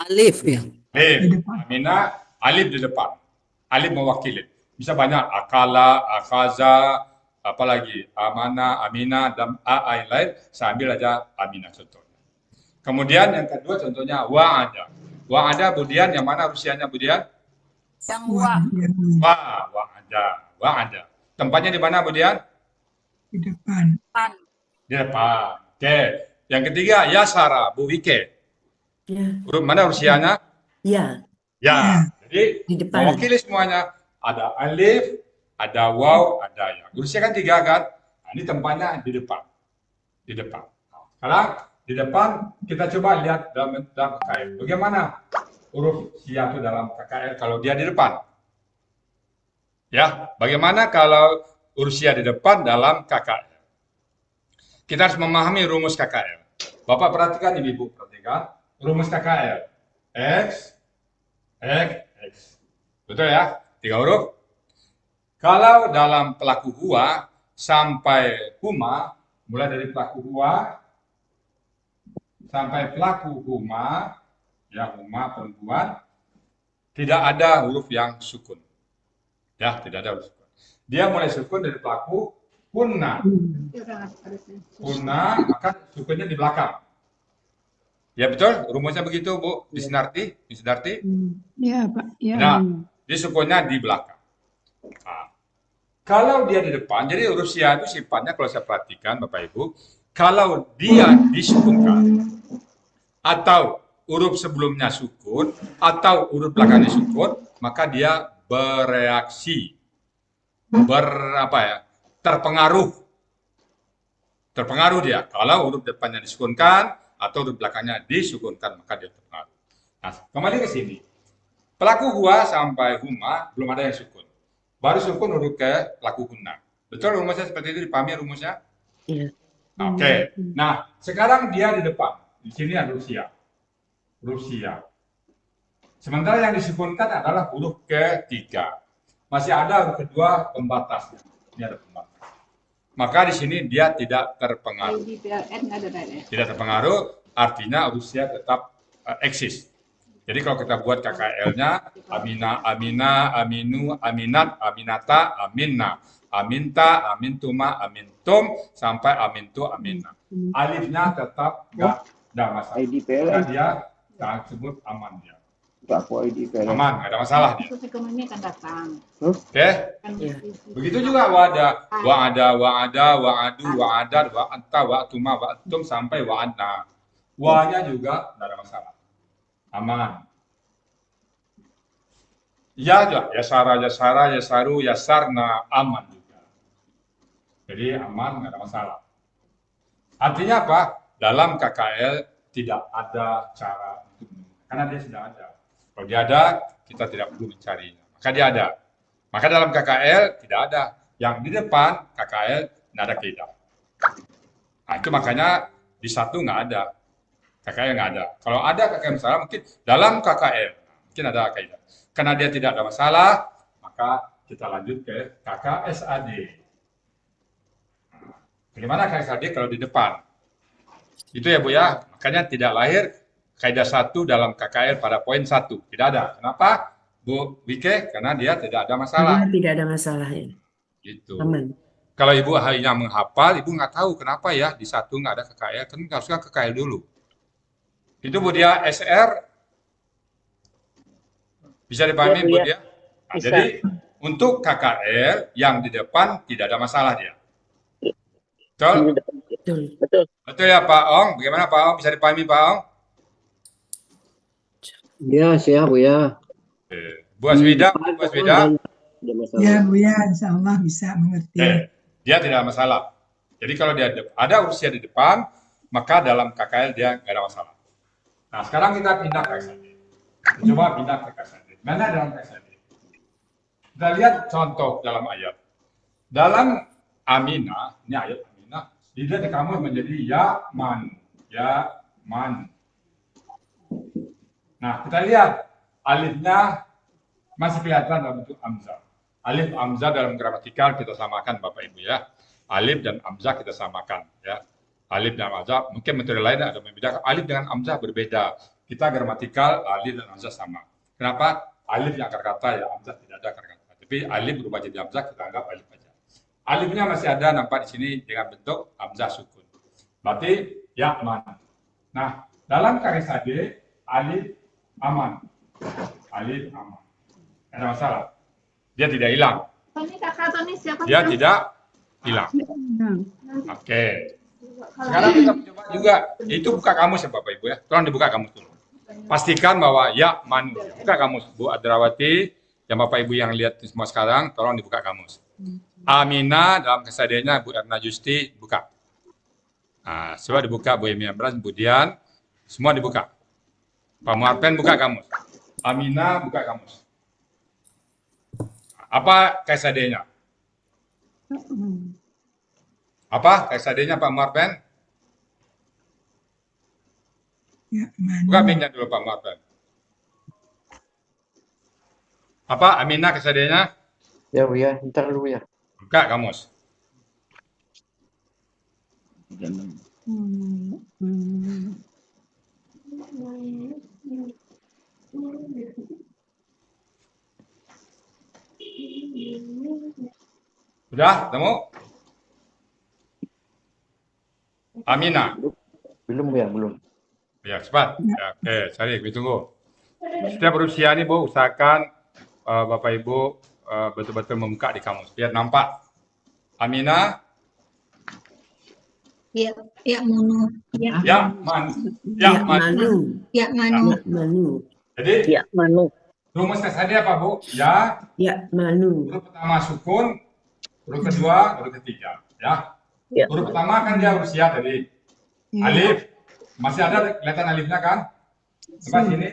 Alif ya. Alif. Aminah, alif di depan. Alif mewakili. Bisa banyak. Akala, akaza, apalagi Amana, Aminah, dan A yang lain. Saya ambil aja Aminah contohnya. Kemudian yang kedua contohnya wa'ada. Wa'ada Budian, yang mana usianya Budian? Yang wa. Wa'ada. Tempatnya di mana Budian? Di depan. Di depan. Oke. Yang ketiga Yasara, Bu Wike. Ya. Huruf mana usianya? Ya. Ya. Jadi Di depan. mewakili semuanya. Ada alif, ada waw, ada ya. Usia kan 3 kan? Nah, ini tempatnya di depan. Di depan. Sekarang di depan kita coba lihat dalam KKL. Bagaimana huruf Sia itu dalam KKL kalau dia di depan? Ya, bagaimana kalau huruf Sia di depan dalam KKL? Kita harus memahami rumus KKL. Bapak perhatikan, Ibu perhatikan. Rumus KKL. X, X, X. Betul ya? 3 huruf. Kalau dalam pelaku huwa sampai huma, mulai dari pelaku huwa sampai pelaku huma, ya huma perempuan, tidak ada huruf yang sukun. Ya, tidak ada huruf sukun. Dia mulai sukun dari pelaku kunna. Kunna, maka sukunnya di belakang. Ya betul, rumusnya begitu Bu Bisnarti, Bisnarti. Ya Pak. Ya. Nah, di sukunnya di belakang. Nah, kalau dia di depan, jadi huruf Sia itu sifatnya kalau saya perhatikan Bapak Ibu, kalau dia disukunkan atau huruf sebelumnya sukun atau huruf belakangnya sukun, maka dia bereaksi, terpengaruh. Terpengaruh dia. Kalau huruf depannya disukunkan atau huruf belakangnya disukunkan, maka dia terpengaruh. Nah, kembali ke sini. Pelaku huwa sampai huma belum ada yang sukun. Baru sukun huruf ke pelaku hunna. Betul rumusnya seperti itu, dipahami rumusnya? Iya. Oke. Nah, sekarang dia di depan. Di sini ada huruf sia. Huruf sia. Sementara yang disukunkan adalah huruf ketiga. Masih ada huruf kedua pembatasnya. Ini ada pembatas. Maka di sini dia tidak terpengaruh. Tidak terpengaruh, artinya huruf sia tetap eksis. Jadi kalau kita buat KKL-nya, Amina, Amina, Aminu, Aminat, Aminata, Aminna, Aminta, Amintuma, Amintum, sampai Amintu, Aminna. Alifnya tetap nggak ada masalah. Karena dia tersebut aman dia. Aman, nggak ada masalah dia. Oke? Begitu juga wa'ada, wa'adu, wa'adat, wa'anta, wa'atuma, wa'atum, sampai wa'adna. Wa-nya juga nggak ada masalah. Aman. Ya, yasara, yasara, yasaru, yasarna, aman juga. Jadi aman, nggak ada masalah. Artinya apa? Dalam KKL tidak ada cara untuk karena dia sudah ada. Kalau dia ada, kita tidak perlu mencarinya. Maka dia ada. Maka dalam KKL tidak ada. Yang di depan KKL tidak ada kaidah. Nah, itu makanya di satu nggak ada. KKL nggak ada. Kalau ada KKL masalah, mungkin dalam KKL mungkin ada kaidah. Karena dia tidak ada masalah, maka kita lanjut ke KKSAD. Bagaimana KKSAD kalau di depan? Itu ya Bu ya. Makanya tidak lahir kaidah 1 dalam KKL pada poin 1. Tidak ada. Kenapa? Bu Wike? Karena dia tidak ada masalah. Tidak ada masalah ya. Gitu. Aman. Kalau Ibu hanya menghafal, Ibu nggak tahu kenapa ya di 1 nggak ada KKL. Kan harusnya KKL dulu. Itu Bu Dia SR bisa dipahami Bu Dia? Nah, jadi untuk KKL yang di depan tidak ada masalah dia. Betul? Betul. Betul ya Pak Ong? Bagaimana Pak Ong? Bisa dipahami Pak Ong? Ya, siap Bu ya. Bu Aswida? Bu Aswida? Ya Bu ya, insya Allah bisa mengerti. Dia tidak ada masalah. Jadi kalau dia ada usia di depan, maka dalam KKL dia nggak ada masalah. Nah sekarang kita pindah ke KSAD. Coba pindah ke KSAD. Mana dalam KSAD? Kita lihat contoh dalam ayat. Dalam Aminah, ini ayat Aminah, dia di kamus menjadi Yaman. Yaman. Nah kita lihat alifnya masih kelihatan dalam bentuk amzah. Alif amzah dalam gramatikal kita samakan Bapak Ibu ya. Alif dan amzah kita samakan ya. Alif dan amzah mungkin metode lain ada membedakan. Alif dengan amzah berbeda. Kita gramatikal alif dan amzah sama. Kenapa? Alif yang akar kata ya, amzah tidak ada akar kata. Tapi alif berubah jadi amzah kita anggap alif aja. Alifnya masih ada nampak di sini dengan bentuk amzah sukun. Berarti ya aman. Nah dalam KSAD alif aman. Alif aman. Tidak ada masalah. Dia tidak hilang. Dia tidak hilang. Oke. Sekarang kita coba juga. Itu buka kamus ya Bapak Ibu ya. Tolong dibuka kamus dulu. Pastikan bahwa ya man. Buka kamus Bu Adrawati. Yang Bapak Ibu yang lihat semua sekarang, tolong dibuka kamus. Amina dalam kesadarannya Bu Erna Justi buka. Nah, coba dibuka Bu Emi Amran, Bu Dian. Semua dibuka. Pak Muarpen buka kamus. Amina buka kamus. Apa KSAD-nya? Apa KSAD-nya Pak Muarpen? Ya, Buka mic-nya dulu Pak Muarpen. Apa Aminah KSAD-nya? Ya Bu ya, ntar dulu ya. Buka kamus. Sudah? Temu? Aminah. Belum Bu ya, belum. Ya, cepat. Ya, oke, Syarif, ditunggu. Setiap berusia nih, Bu, usahakan Bapak Ibu betul-betul membuka di kamus, biar nampak. Aminah, Ya, ya Manu. ya, man, Ya, man. Manu. Ya Manu. Ya, Manu. Jadi, Ya, Manu. rumus tes tadi apa, Bu? Ya, Ya, Manu. huruf pertama sukun, huruf kedua, huruf ketiga. Ya. Ya. Huruf pertama kan dia usia tadi. Ya. Alif, masih ada kelihatan alifnya kan? Coba sini.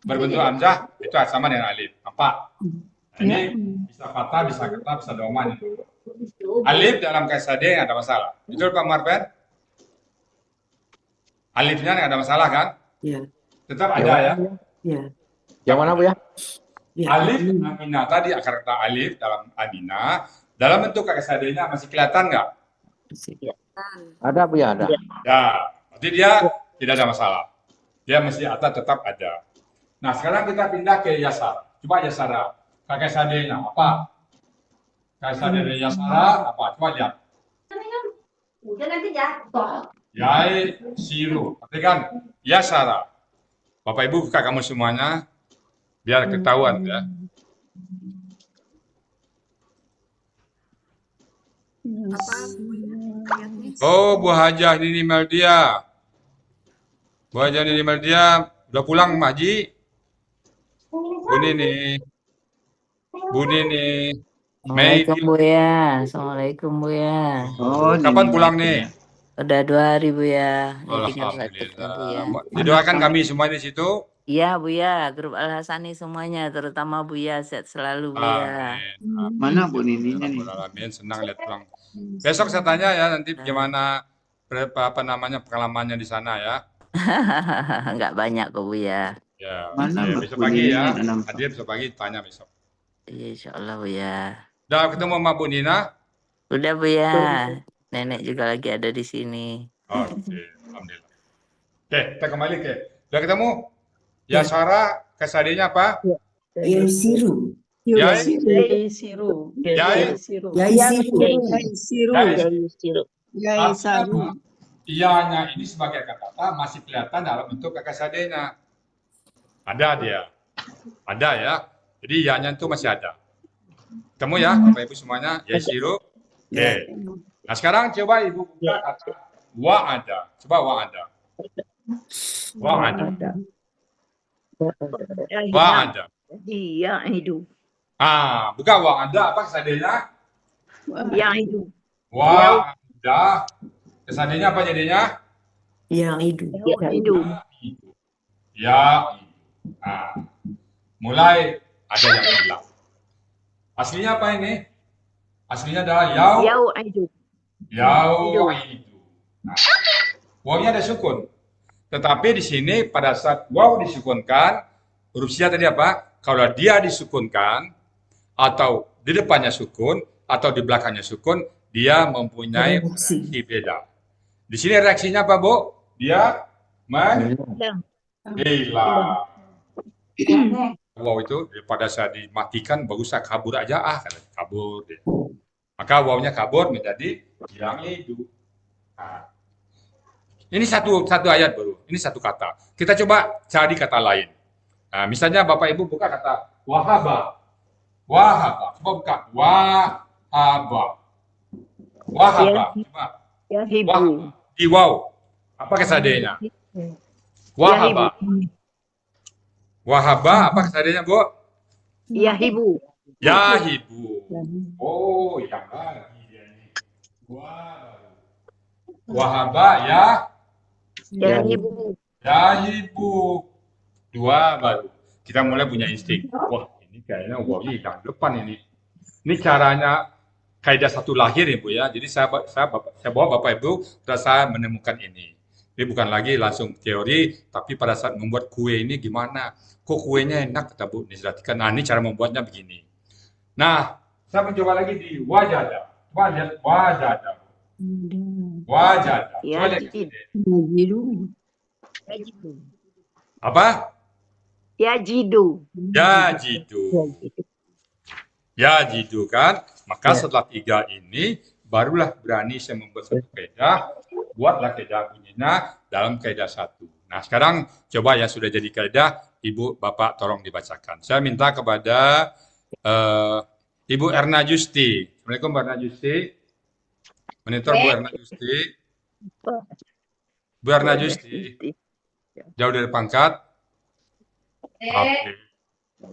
Berbentuk hamzah, itu sama dengan alif. Nampak? Nah, ini bisa patah, bisa kata, bisa doman. Alif dalam KSAD nggak ada masalah. Betul Pak Marpen? Alifnya nggak ada masalah kan? Ya. Tetap ada ya. Ya. Yang mana Bu ya? Ya. Alif Aminah tadi akar kata alif dalam Aminah dalam bentuk KSAD-nya masih kelihatan nggak? Ada Bu ya, ada. Ya, berarti dia tidak ada masalah. Dia mesti ada, tetap ada. Nah, sekarang kita pindah ke Yasar. Coba Yasara. KSAD-nya apa? KSAD dari Yasara apa? Coba lihat. Udah nanti jatuh. Yai Siru. Berarti kan Yasara. Bapak Ibu buka kamu semuanya biar ketahuan ya. Oh, Bu Hajah Nini Meldia. Bu Hajah Nini Meldia udah pulang Mak Haji? Bu Nini. Bu Nini. Mei. Assalamualaikum Bu ya. Assalamualaikum Bu ya. Oh, Kapan pulang nih? Udah 2 hari Bu ya. Ini tinggal praktiknya Bu ya. Alhamdulillah. Didoakan kami semua di situ. Iya Bu ya. Grup Al Hasani semuanya, terutama Bu ya, sehat selalu Bu ya. Amin. Mana Bu Nininya nih? Amin. Senang lihat pulang. Besok saya tanya ya nanti gimana apa namanya pengalamannya di sana ya. Enggak banyak kok Bu ya. Ya. Mana, Oke, Bu? besok pagi ya. Bu Nini, Hadir besok pagi tanya besok. Iya insyaallah Bu ya. Udah ketemu sama Bu Nina? Udah Bu ya. Nenek juga lagi ada di sini. Oke, alhamdulillah. Oke, kita kembali ke. Udah ketemu? Ya Sarah, KSAD-nya apa? Ya, Siru. Yai, Yai Siru. Yai, Siru. Ya, Siru. Siru. Artinya Ya, Saru. apa? Iyanya ini sebagai kata masih kelihatan dalam bentuk KSAD-nya. Ada dia. Ada ya. Jadi iyanya itu masih ada. Ketemu ya, Bapak Ibu semuanya. Yai Siru. Oke. Nah sekarang coba Ibu buka kata wa ada. Coba wa ada. Wa ada. Wa ada. Ya, hidup. Ah, buka wa ada apa KSAD-nya? Ya, hidup. Wa ada. KSAD-nya apa jadinya? Yang itu. Ya, hidup. Hidup. Ya, hidup. Nah, mulai ada yang hilang. Aslinya apa ini? Aslinya adalah yau, Ya, hidup. yau, hidup. Nah, wawnya ada sukun. Tetapi di sini pada saat waw disukunkan, huruf sia tadi apa? Kalau dia disukunkan, atau di depannya sukun, atau di belakangnya sukun, dia mempunyai Reaksi. reaksi beda. Di sini reaksinya apa, Bu? Dia hilang. Wow itu pada saat dimatikan bagusnya kabur aja kata kabur deh. Maka wawnya kabur menjadi yang hidup. Nah, ini satu ayat baru, ini satu kata. Kita coba cari kata lain. Nah, misalnya Bapak Ibu buka kata wahaba. Wahaba. Coba buka wahaba. Wahaba. Coba. Ya, hidup. Wahaba. Di waw. Apa KSAD-nya? Wahaba. Wahaba apa KSAD-nya, Bu? Ya, hibu. Yahibu. Oh, yang lagi dia ini. Wahaba Ya, hibu. yahibu. Dua baru. Kita mulai punya insting. Wah, ini kayaknya wawnya hilang depan ini. Ini caranya kaidah satu lahir ya, Bu ya. Jadi saya bawa Bapak Ibu sudah saya menemukan ini. Ini bukan lagi langsung teori, tapi pada saat membuat kue ini gimana? Kok kuenya enak, kata Bu Nizratika. Nah, ini cara membuatnya begini. Nah, saya mencoba lagi di wajada. Coba lihat wajada. Wajada. Coba lihat. Ya, jidu. Apa? Ya, jidu. Ya jidu kan? Maka setelah 3 ini, barulah berani saya membuat satu kaidah buatlah kaidah bunyinya dalam kaidah 1. Nah, sekarang coba yang sudah jadi kaidah, Ibu, Bapak tolong dibacakan. Saya minta kepada Ibu Erna Justi. Assalamualaikum Bu Erna Justi. Monitor Bu Erna Justi. Bu Erna Justi. Jauh dari pangkat. Oke.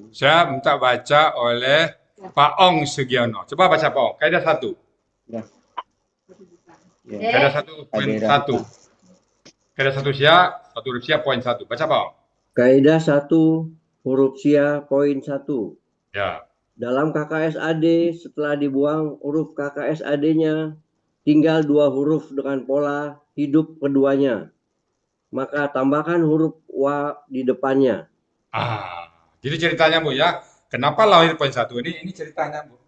Saya minta baca oleh Pak Ong Sugiono. Coba baca Pak Ong. Kaidah 1. Kaidah 1 poin 1. Kaidah 1 sia, 1 huruf sia poin 1. Baca Pak Ong. Kaidah 1 huruf sia poin 1. Ya. Dalam KKSAD setelah dibuang huruf KKSAD-nya tinggal 2 huruf dengan pola hidup keduanya. Maka tambahkan huruf wa di depannya. Jadi ceritanya Bu ya. Kenapa lahir poin 1 ini ceritanya Bu.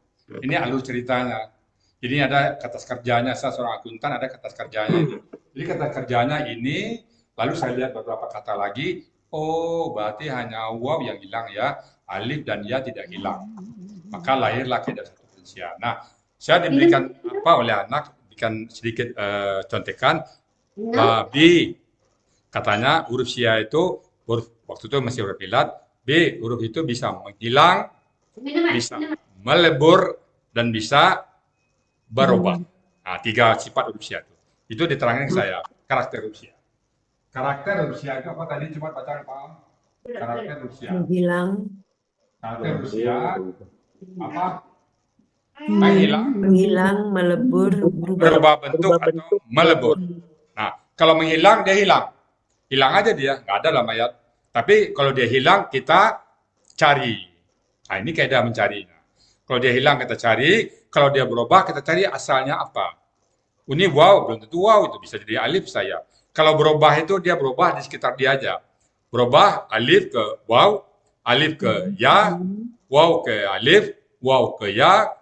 Ini alur ceritanya. Jadi ada kata kerjanya, saya seorang akuntan ada kata kerjanya ini. Jadi kata kerjanya ini, lalu saya lihat beberapa kata lagi, oh berarti hanya waw yang hilang ya, alif dan ya tidak hilang. Maka lahirlah kaidah 1 poin sia. Nah, saya diberikan apa oleh anak, berikan sedikit contekan, B, katanya huruf sia itu, waktu itu masih huruf ilat, B, huruf itu bisa menghilang, bisa melebur, dan bisa berubah. Nah, 3 sifat huruf sia itu. Itu diterangkan ke saya, karakter huruf sia. Karakter huruf sia itu apa tadi? Coba baca Pak. Karakter huruf sia. Menghilang, Karakter huruf sia apa? menghilang, melebur, Berubah bentuk atau melebur. Nah, kalau menghilang dia hilang. Hilang aja dia, nggak ada dalam ayat. Tapi kalau dia hilang kita cari. Nah, ini kaidah mencari. Kalau dia hilang kita cari, kalau dia berubah kita cari asalnya apa. Ini wow, belum tentu wow, itu bisa jadi alif saya. Kalau berubah itu dia berubah di sekitar dia aja. Berubah alif ke wow, alif ke ya, wow ke alif, wow ke ya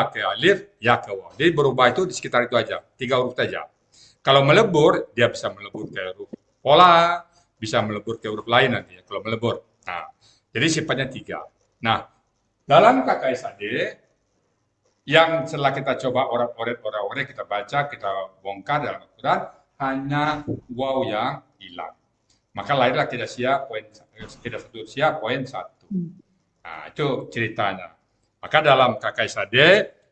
ke alif, ya ke wow. Jadi berubah itu di sekitar itu aja, 3 huruf saja. Kalau melebur, dia bisa melebur ke huruf pola, bisa melebur ke huruf lain nanti ya, kalau melebur. Nah, jadi sifatnya 3. Nah, dalam KKSAD, yang setelah kita coba oret-oret kita baca, kita bongkar dalam Al-Quran, hanya waw yang hilang. Maka lahirlah kaidah 1 sia poin 1. Nah, itu ceritanya. Maka dalam KKSAD,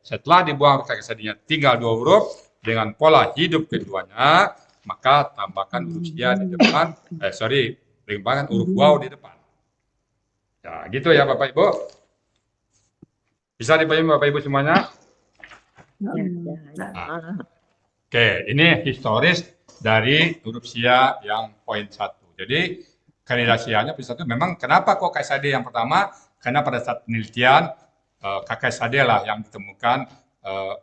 setelah dibuang KKSAD-nya tinggal 2 huruf dengan pola hidup keduanya, maka tambahkan huruf sia di depan, tambahkan huruf waw di depan. Ya, gitu ya Bapak Ibu. Bisa dipahami Bapak Ibu semuanya? Nah, oke, ini historis dari huruf sia yang poin 1. Jadi kaidah sianya poin 1 memang kenapa kok KKSAD yang pertama? Karena pada saat penelitian KKSAD lah yang ditemukan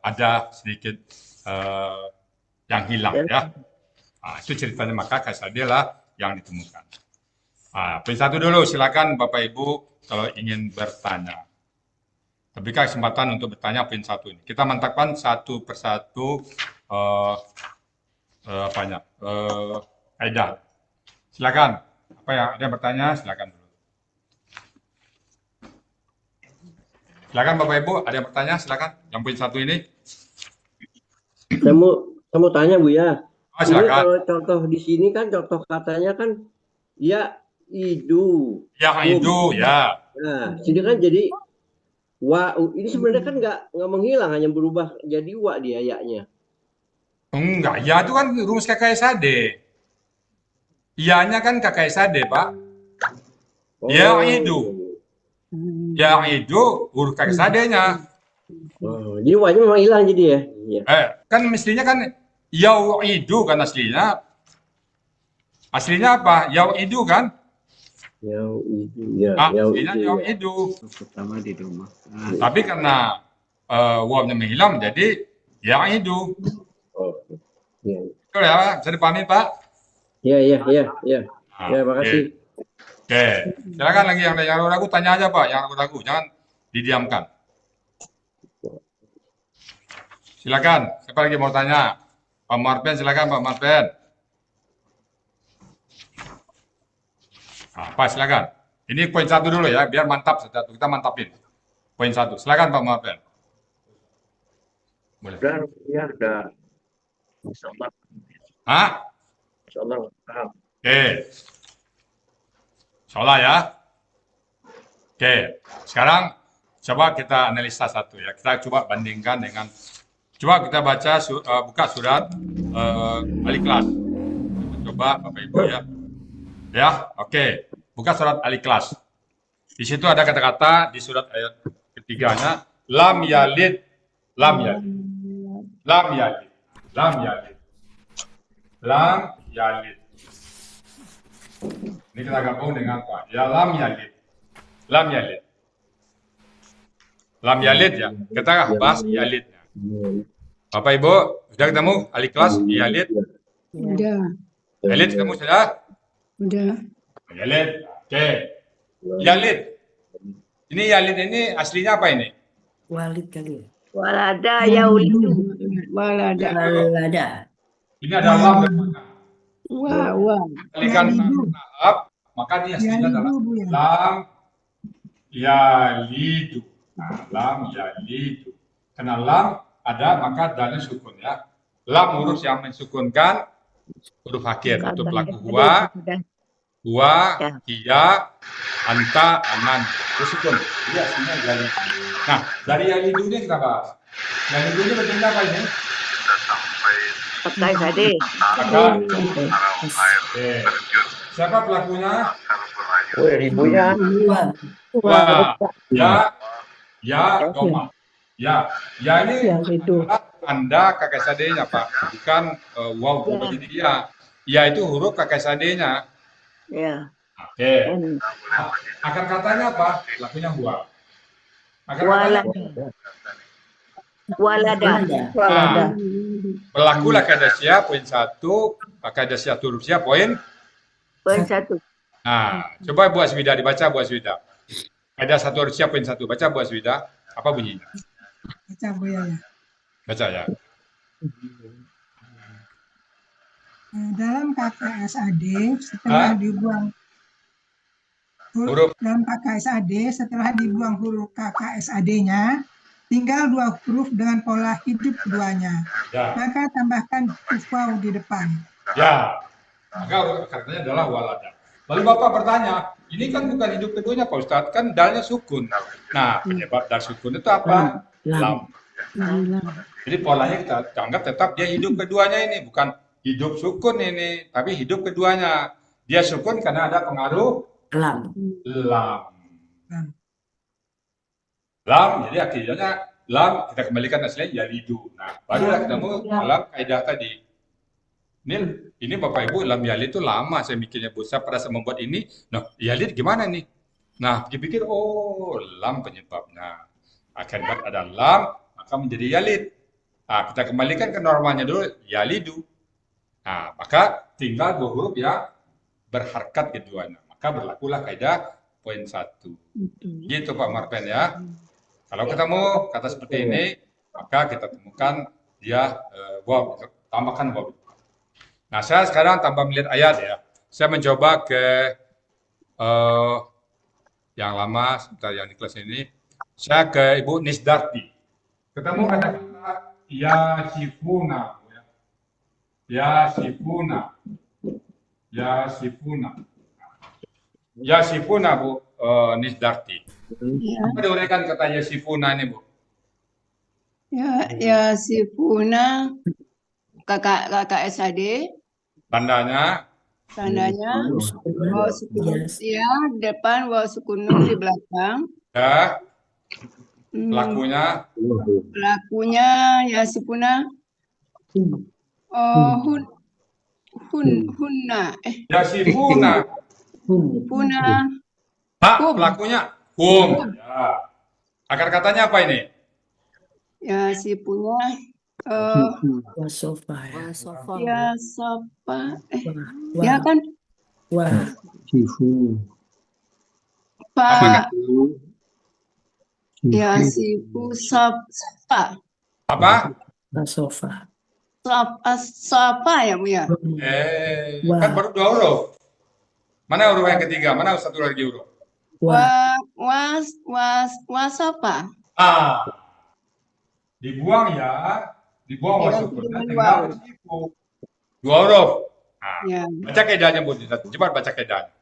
ada sedikit yang hilang ya. Nah, itu ceritanya maka KKSAD lah yang ditemukan. Nah, poin 1 dulu, silakan Bapak Ibu kalau ingin bertanya. Berikan kesempatan untuk bertanya poin 1 ini. Kita mantapkan satu persatu kaidah. Silakan. Apa yang ada yang bertanya? Silakan dulu. Silakan Bapak Ibu, ada yang bertanya? Silakan. Yang poin 1 ini. Saya mau tanya Bu ya. Oh, silakan. Ini kalau contoh di sini kan contoh katanya kan ya idu. Ya idu ya. Nah, sini kan jadi wa. Ini sebenarnya kan nggak menghilang, hanya berubah jadi wa dia ya-nya. Enggak, ya itu kan rumus KKSAD. Iya-nya kan KKSAD, Pak. Ya idu. Ya idu huruf KKSAD-nya. Jadi wa-nya memang hilang jadi ya. Iya. Kan mestinya kan yau'idu kan aslinya. Aslinya apa? Yau'idu kan? Yau'idu ya. Aslinya yau'idu. Pertama di rumah. Tapi karena wawnya menghilang jadi yau'idu. Oh. Iya. Betul ya? Bisa dipahami, Pak? Iya. Nah, Ya, makasih. Oke. Silakan lagi yang ragu-ragu tanya aja, Pak. Yang ragu-ragu jangan didiamkan. Silakan. Siapa lagi mau tanya? Pak Marpen, silakan Pak Marpen. Nah, Pak silakan. Ini poin 1 dulu ya, biar mantap satu. Kita mantapin. Poin 1. Silakan Pak Marpen. Boleh. Udah. Hah? Insyaallah paham. Oke. Insyaallah ya. Oke. Sekarang coba kita analisa satu ya. Kita coba bandingkan dengan, coba kita baca buka surat Al-Ikhlas. Coba Bapak Ibu ya. Ya, oke. Buka surat Al-Ikhlas. Di situ ada kata-kata di surat ayat ketiganya, lam yalid, lam yalid, lam yalid, lam yalid, lam yalid. Ini kita gabung dengan apa? Ya lam yalid, lam yalid, lam yalid ya. Kita bahas yalidnya. Bapak Ibu sudah ketemu Al-Ikhlas yalid? Udah, Yalid ketemu sudah? udah. Yalid, oke. Yalid. Ini Yalid ini aslinya apa ini? Walid kali ya. Walada yaulidu. Walada. Walada. Ini ada lam depannya. Wah, wah. Kalikan tahap, maka ini aslinya adalah lam yalidu. Nah, lam yalidu. Karena lam ada, maka dalnya sukun ya. Lam huruf yang mensukunkan huruf akhir untuk pelaku huwa, hiya, anta, anan. Itu sukun. Jadi aslinya yalidu. Nah, dari yalidu ini kita bahas. Yalidu ini bentuknya apa ini? Pakai sade. Maka, oke. Siapa pelakunya? Ibunya. Wah, ya, doma. Ya ini Yalidu. adalah tanda kakek sadenya Pak, bukan wow. Jadi ya itu huruf kakek sadenya. Ya. Oke. Akar katanya apa? Lakunya huwa. Akar Walada. katanya Walada. Walada. berlakulah kaidah sya poin 1, kaidah sya huruf sya poin. Poin 1. Nah, coba Bu Aswida dibaca Bu Aswida. Kaidah 1 huruf sya poin 1. Baca Bu Aswida. Apa bunyinya? Baca Buya ya. Baca ya. Dalam KKSAD setelah dibuang Huruf. dalam KKSAD setelah dibuang huruf KKSAD-nya tinggal 2 huruf dengan pola hidup keduanya. Ya. Maka tambahkan huruf waw di depan. Ya. Maka huruf katanya adalah walada. Lalu Bapak bertanya, ini kan bukan hidup keduanya Pak Ustadz, kan dalnya sukun. Nah, penyebab dal sukun itu apa? Lam. Jadi polanya kita anggap tetap dia hidup keduanya ini, bukan hidup sukun ini, tapi hidup keduanya. Dia sukun karena ada pengaruh Lam. lam. Lam, jadi akhirnya lam kita kembalikan aslinya yalidu. Nah, barulah ketemu dalam kaidah tadi. Ini Bapak Ibu, lam yalid itu lama saya mikirnya Bu. Saya pada saat membuat ini, nah yalid gimana nih? Nah, dipikir, oh lam penyebabnya. Akibat ada lam, maka menjadi yalid. Nah, kita kembalikan ke normalnya dulu, yalidu. Nah, maka tinggal 2 huruf yang berharkat keduanya. Maka berlakulah kaidah poin 1. Gitu Pak Marpen ya. Kalau ketemu kata seperti ini, maka kita temukan dia wow, tambahkan wow. Nah, saya sekarang tanpa melihat ayat ya. Saya mencoba ke yang lama, sebentar yang di kelas ini. Saya ke Ibu Nisdarti. Ketemu kata-kata yasifuna. Yasifuna. Yasifuna. Yasifuna Bu Nisdarti. Apa diuraikan kata yasifuna ini Bu? Ya sifuna KKSAD. Tandanya Tandanya waw sukun ya depan, waw sukun nun di belakang. ya. Pelakunya Ya sifuna hunna yasifuna. puna Hak pelakunya hum. Ya. Akar katanya apa ini? ya sifuna Wasofa. ya sofa ya kan Wah. Pak ya sifu sofa Apa? Wasofa. sofa ya Bu ya. Kan baru 2 huruf. Mana huruf yang ketiga? Mana satu lagi huruf? Wasofa. Dibuang ya. Dibuang Ya, masuk. dengan Tinggal waw. sifu. 2 huruf. Nah, Ya. baca kaidahnya Bu. Cepat baca kaidahnya.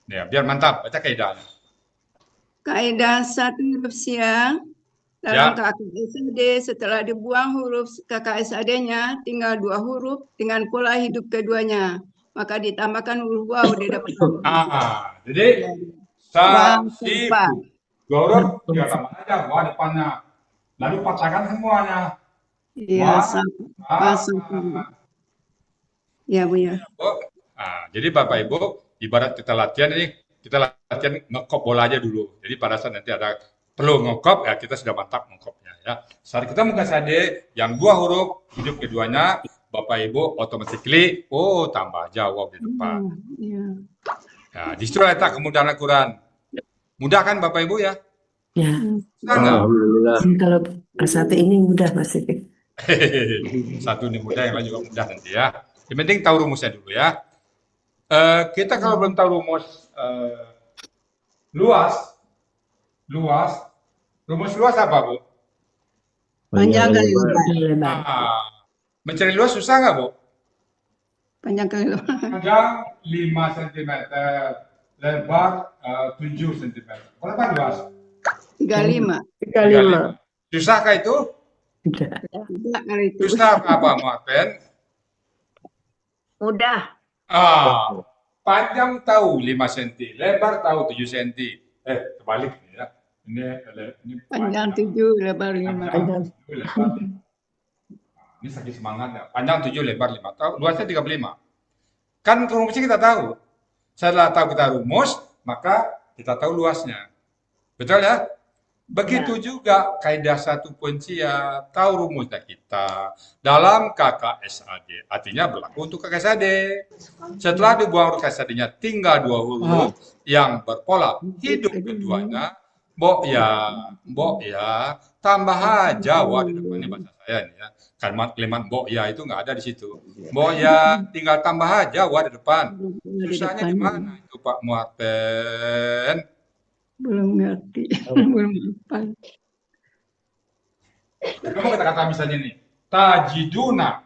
Ya, biar mantap. Baca kaidahnya. Kaidah 1 huruf sia dalam KKSAD setelah dibuang huruf KKSAD-nya tinggal 2 huruf dengan pola hidup keduanya. Maka ditambahkan huruf waw di depan. Jadi Sifu. 2 huruf ya tambah aja wa depannya. Lalu patahkan semuanya. Iya, Wa. Ya, Bu ya. Jadi Bapak Ibu, ibarat kita latihan ini, kita latihan ngekop bola aja dulu. Jadi pada saat nanti ada perlu ngekop, ya kita sudah mantap ngekopnya ya. Saat kita buka sade yang 2 huruf hidup keduanya, Bapak Ibu automatically tambah aja waw di depan. Iya. Nah, disitu letak kemudahan Al-Quran. Mudah kan Bapak Ibu ya? Ya. Mudah nggak? Alhamdulillah. Kalau satu ini mudah pasti. Satu ini mudah, yang lain juga mudah nanti ya. Yang penting tahu rumusnya dulu ya. Kita kalau belum tahu rumus rumus luas apa Bu? Panjang kali lebar. Lebar. Mencari luas susah nggak Bu? Panjang kali lebar. Panjang 5 cm, lebar 7 cm. Berapa luas? 35. 35. Susahkah itu? Tidak. Tidak kali itu. Susah apa Muhammad? Mudah. Panjang tahu 5 cm, lebar tahu 7 cm. Terbalik ya. Ini Panjang 7, lebar 5. panjang 7, lebar 5. Ini saking semangatnya. Panjang 7, lebar 5. Tahu luasnya 35. Kan rumusnya kita tahu. Setelah tahu kita rumus, maka kita tahu luasnya. Betul ya? Begitu juga kaidah 1 sia, tahu rumusnya kita dalam KKSAD. Artinya berlaku untuk KKSAD. Setelah dibuang huruf KKSAD-nya tinggal 2 huruf yang berpola hidup keduanya. Mbok ya, tambah aja wa di depannya bahasa saya ini ya. Kalimat mbok ya itu nggak ada di situ. Mbok ya tinggal tambah aja wa di depan. Susahnya di mana itu Pak Muarten? Belum ngerti. Belum hafal. Kamu kata-kata misalnya nih, tajiduna,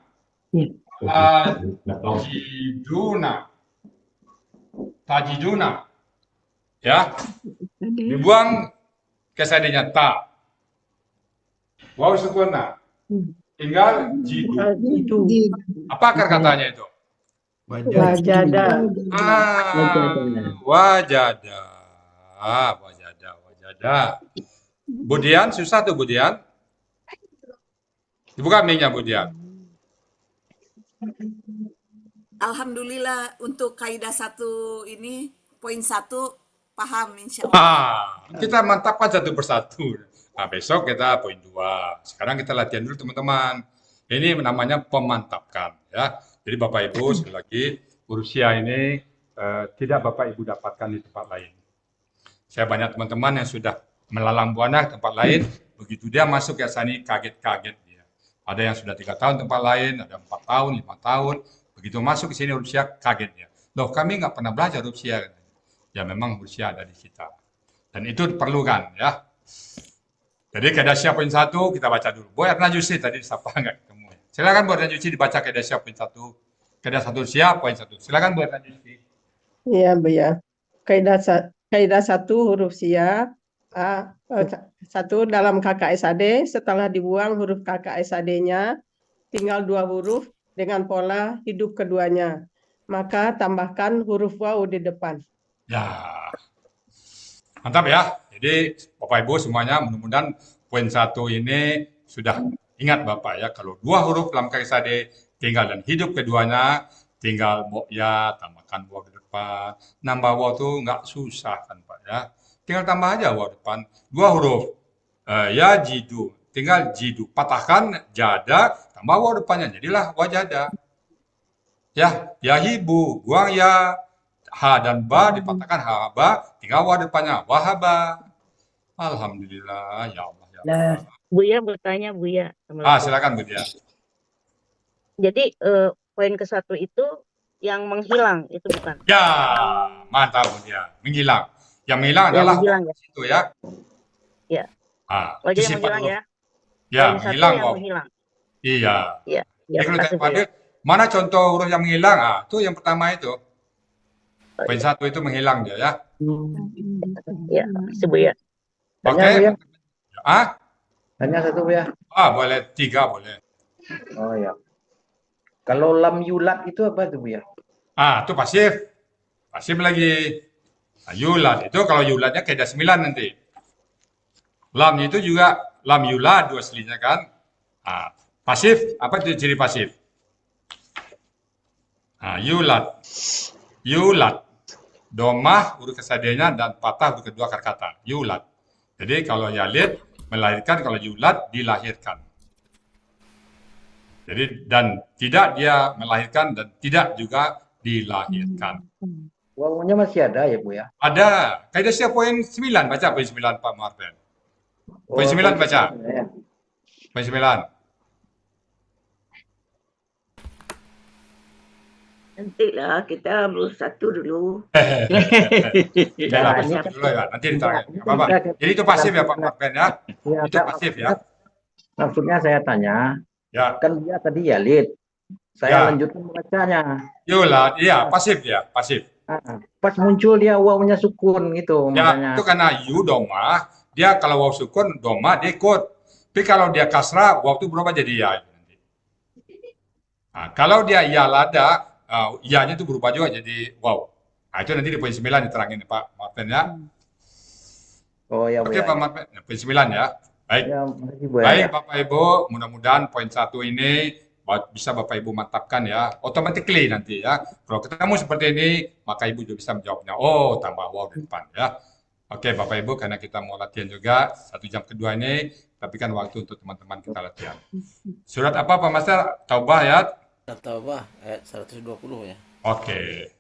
tajiduna, ya, dibuang kesadenya ta, waw sukuna, tinggal jidu. Apa akar katanya itu? Wajada. Wajada. Wajada. Budian, susah tuh Budian. Dibuka mic-nya Budian. Alhamdulillah untuk kaidah 1 ini, poin 1 paham insya Allah. Kita mantapkan satu persatu. Nah, besok kita poin 2. Sekarang kita latihan dulu teman-teman. Ini namanya pemantapkan ya. Jadi Bapak Ibu sekali lagi, urusia ini tidak Bapak Ibu dapatkan di tempat lain. Saya banyak teman-teman yang sudah melalang buana ke tempat lain, begitu dia masuk ke sini kaget-kaget dia. Ada yang sudah 3 tahun tempat lain, ada 4 tahun, 5 tahun, begitu masuk ke sini Rusia kaget dia. Loh kami nggak pernah belajar Rusia. Ya memang Rusia ada di kita. Dan itu diperlukan ya. Jadi kaidah poin 1 kita baca dulu. Boy Arnajusi tadi disapa nggak ketemu. Silakan Boy Arnajusi dibaca kaidah poin 1. Kaidah 1 poin 1. Silakan Boy Arnajusi. Iya, Bu ya. Kaidah 1 huruf sia, 1 dalam KKSAD setelah dibuang huruf KKSAD-nya tinggal 2 huruf dengan pola hidup keduanya. Maka tambahkan huruf waw di depan. Ya. Mantap ya. Jadi Bapak Ibu semuanya mudah-mudahan poin 1 ini sudah ingat Bapak ya. Kalau 2 huruf dalam KKSAD tinggal dan hidup keduanya, tinggal ya tambahkan waw di depan. Nambah waw itu nggak susah kan Pak ya. Tinggal tambah aja waw depan. 2 huruf. Ya jidu. Tinggal jidu. Patahkan jada, tambah waw depannya. Jadilah wajada. Ya hibu. Buang ya. Ha dan ba dipatahkan haba. Tinggal waw depannya. Wahaba. Alhamdulillah. Ya Allah. Ya Allah. Buya bertanya Buya. Silakan Bu Dia. Jadi poin ke-1 itu yang menghilang itu bukan? Ya, mantap Bu Dia. Menghilang. Yang menghilang adalah menghilang, ya? itu ya. Ya. Itu yang sifat menghilang huruf. ya. Ya, Poin 1 menghilang yang waw. menghilang. Iya. Iya. Jadi kalau makasih, tempo Bu ya. Mana contoh huruf yang menghilang? Itu yang pertama itu. Poin 1 itu menghilang dia ya. Ya, makasih Buya. Tanya Oke. Buya. Tanya satu Buya. Boleh 3 boleh. Oh ya. Kalau lam yulat itu apa tuh Buya? Itu pasif. Pasif lagi. Yulat itu kalau yulatnya kaidah 9 nanti. Lamnya itu juga lam yulad dua aslinya kan. Pasif, apa itu ciri pasif? Yulat. Yulat. Domah huruf kesadenya dan patah huruf kedua akar kata. Yulat. Jadi kalau yalid melahirkan, kalau yulat dilahirkan. Jadi dan tidak dia melahirkan dan tidak juga dilahirkan. Wawunya masih ada ya Bu ya? Ada. Kaidah siap poin 9. Baca poin 9 Pak Marpen. Poin 9 baca. Poin 9. Nantilah kita bersatu dulu. Jangan bersatu dulu ya. Nanti diterangkan. Apa-apa. Jadi itu pasif ya Pak Marpen ya. Itu pasif ya. Maksudnya saya tanya, Ya. kan dia tadi yalid. Saya lanjutkan membacanya. Yulat, iya pasif ya, pasif. Pas muncul dia wawunya sukun gitu. Ya, Makanya. itu karena yu doma, dia kalau waw sukun doma dia ikut. Tapi kalau dia kasrah, waw itu berubah jadi ya. Kalau dia ya lada, ya-nya itu berubah juga jadi waw. Itu nanti di poin 9 diterangin Pak Marpen ya. Oh ya, Oke Pak Marpen, poin 9 ya. Baik. Ya, makasih, Bu, ya. Baik Bapak Ibu, mudah-mudahan poin 1 ini bisa Bapak Ibu mantapkan ya, automatically nanti ya. Kalau ketemu seperti ini, maka Ibu juga bisa menjawabnya. Oh, tambah wow di depan ya. Oke Bapak Ibu, karena kita mau latihan juga 1 jam kedua ini, tapi kan waktu untuk teman-teman kita latihan. Surat apa Pak Master? Taubah ya? Taubah ayat 120 ya. Oke.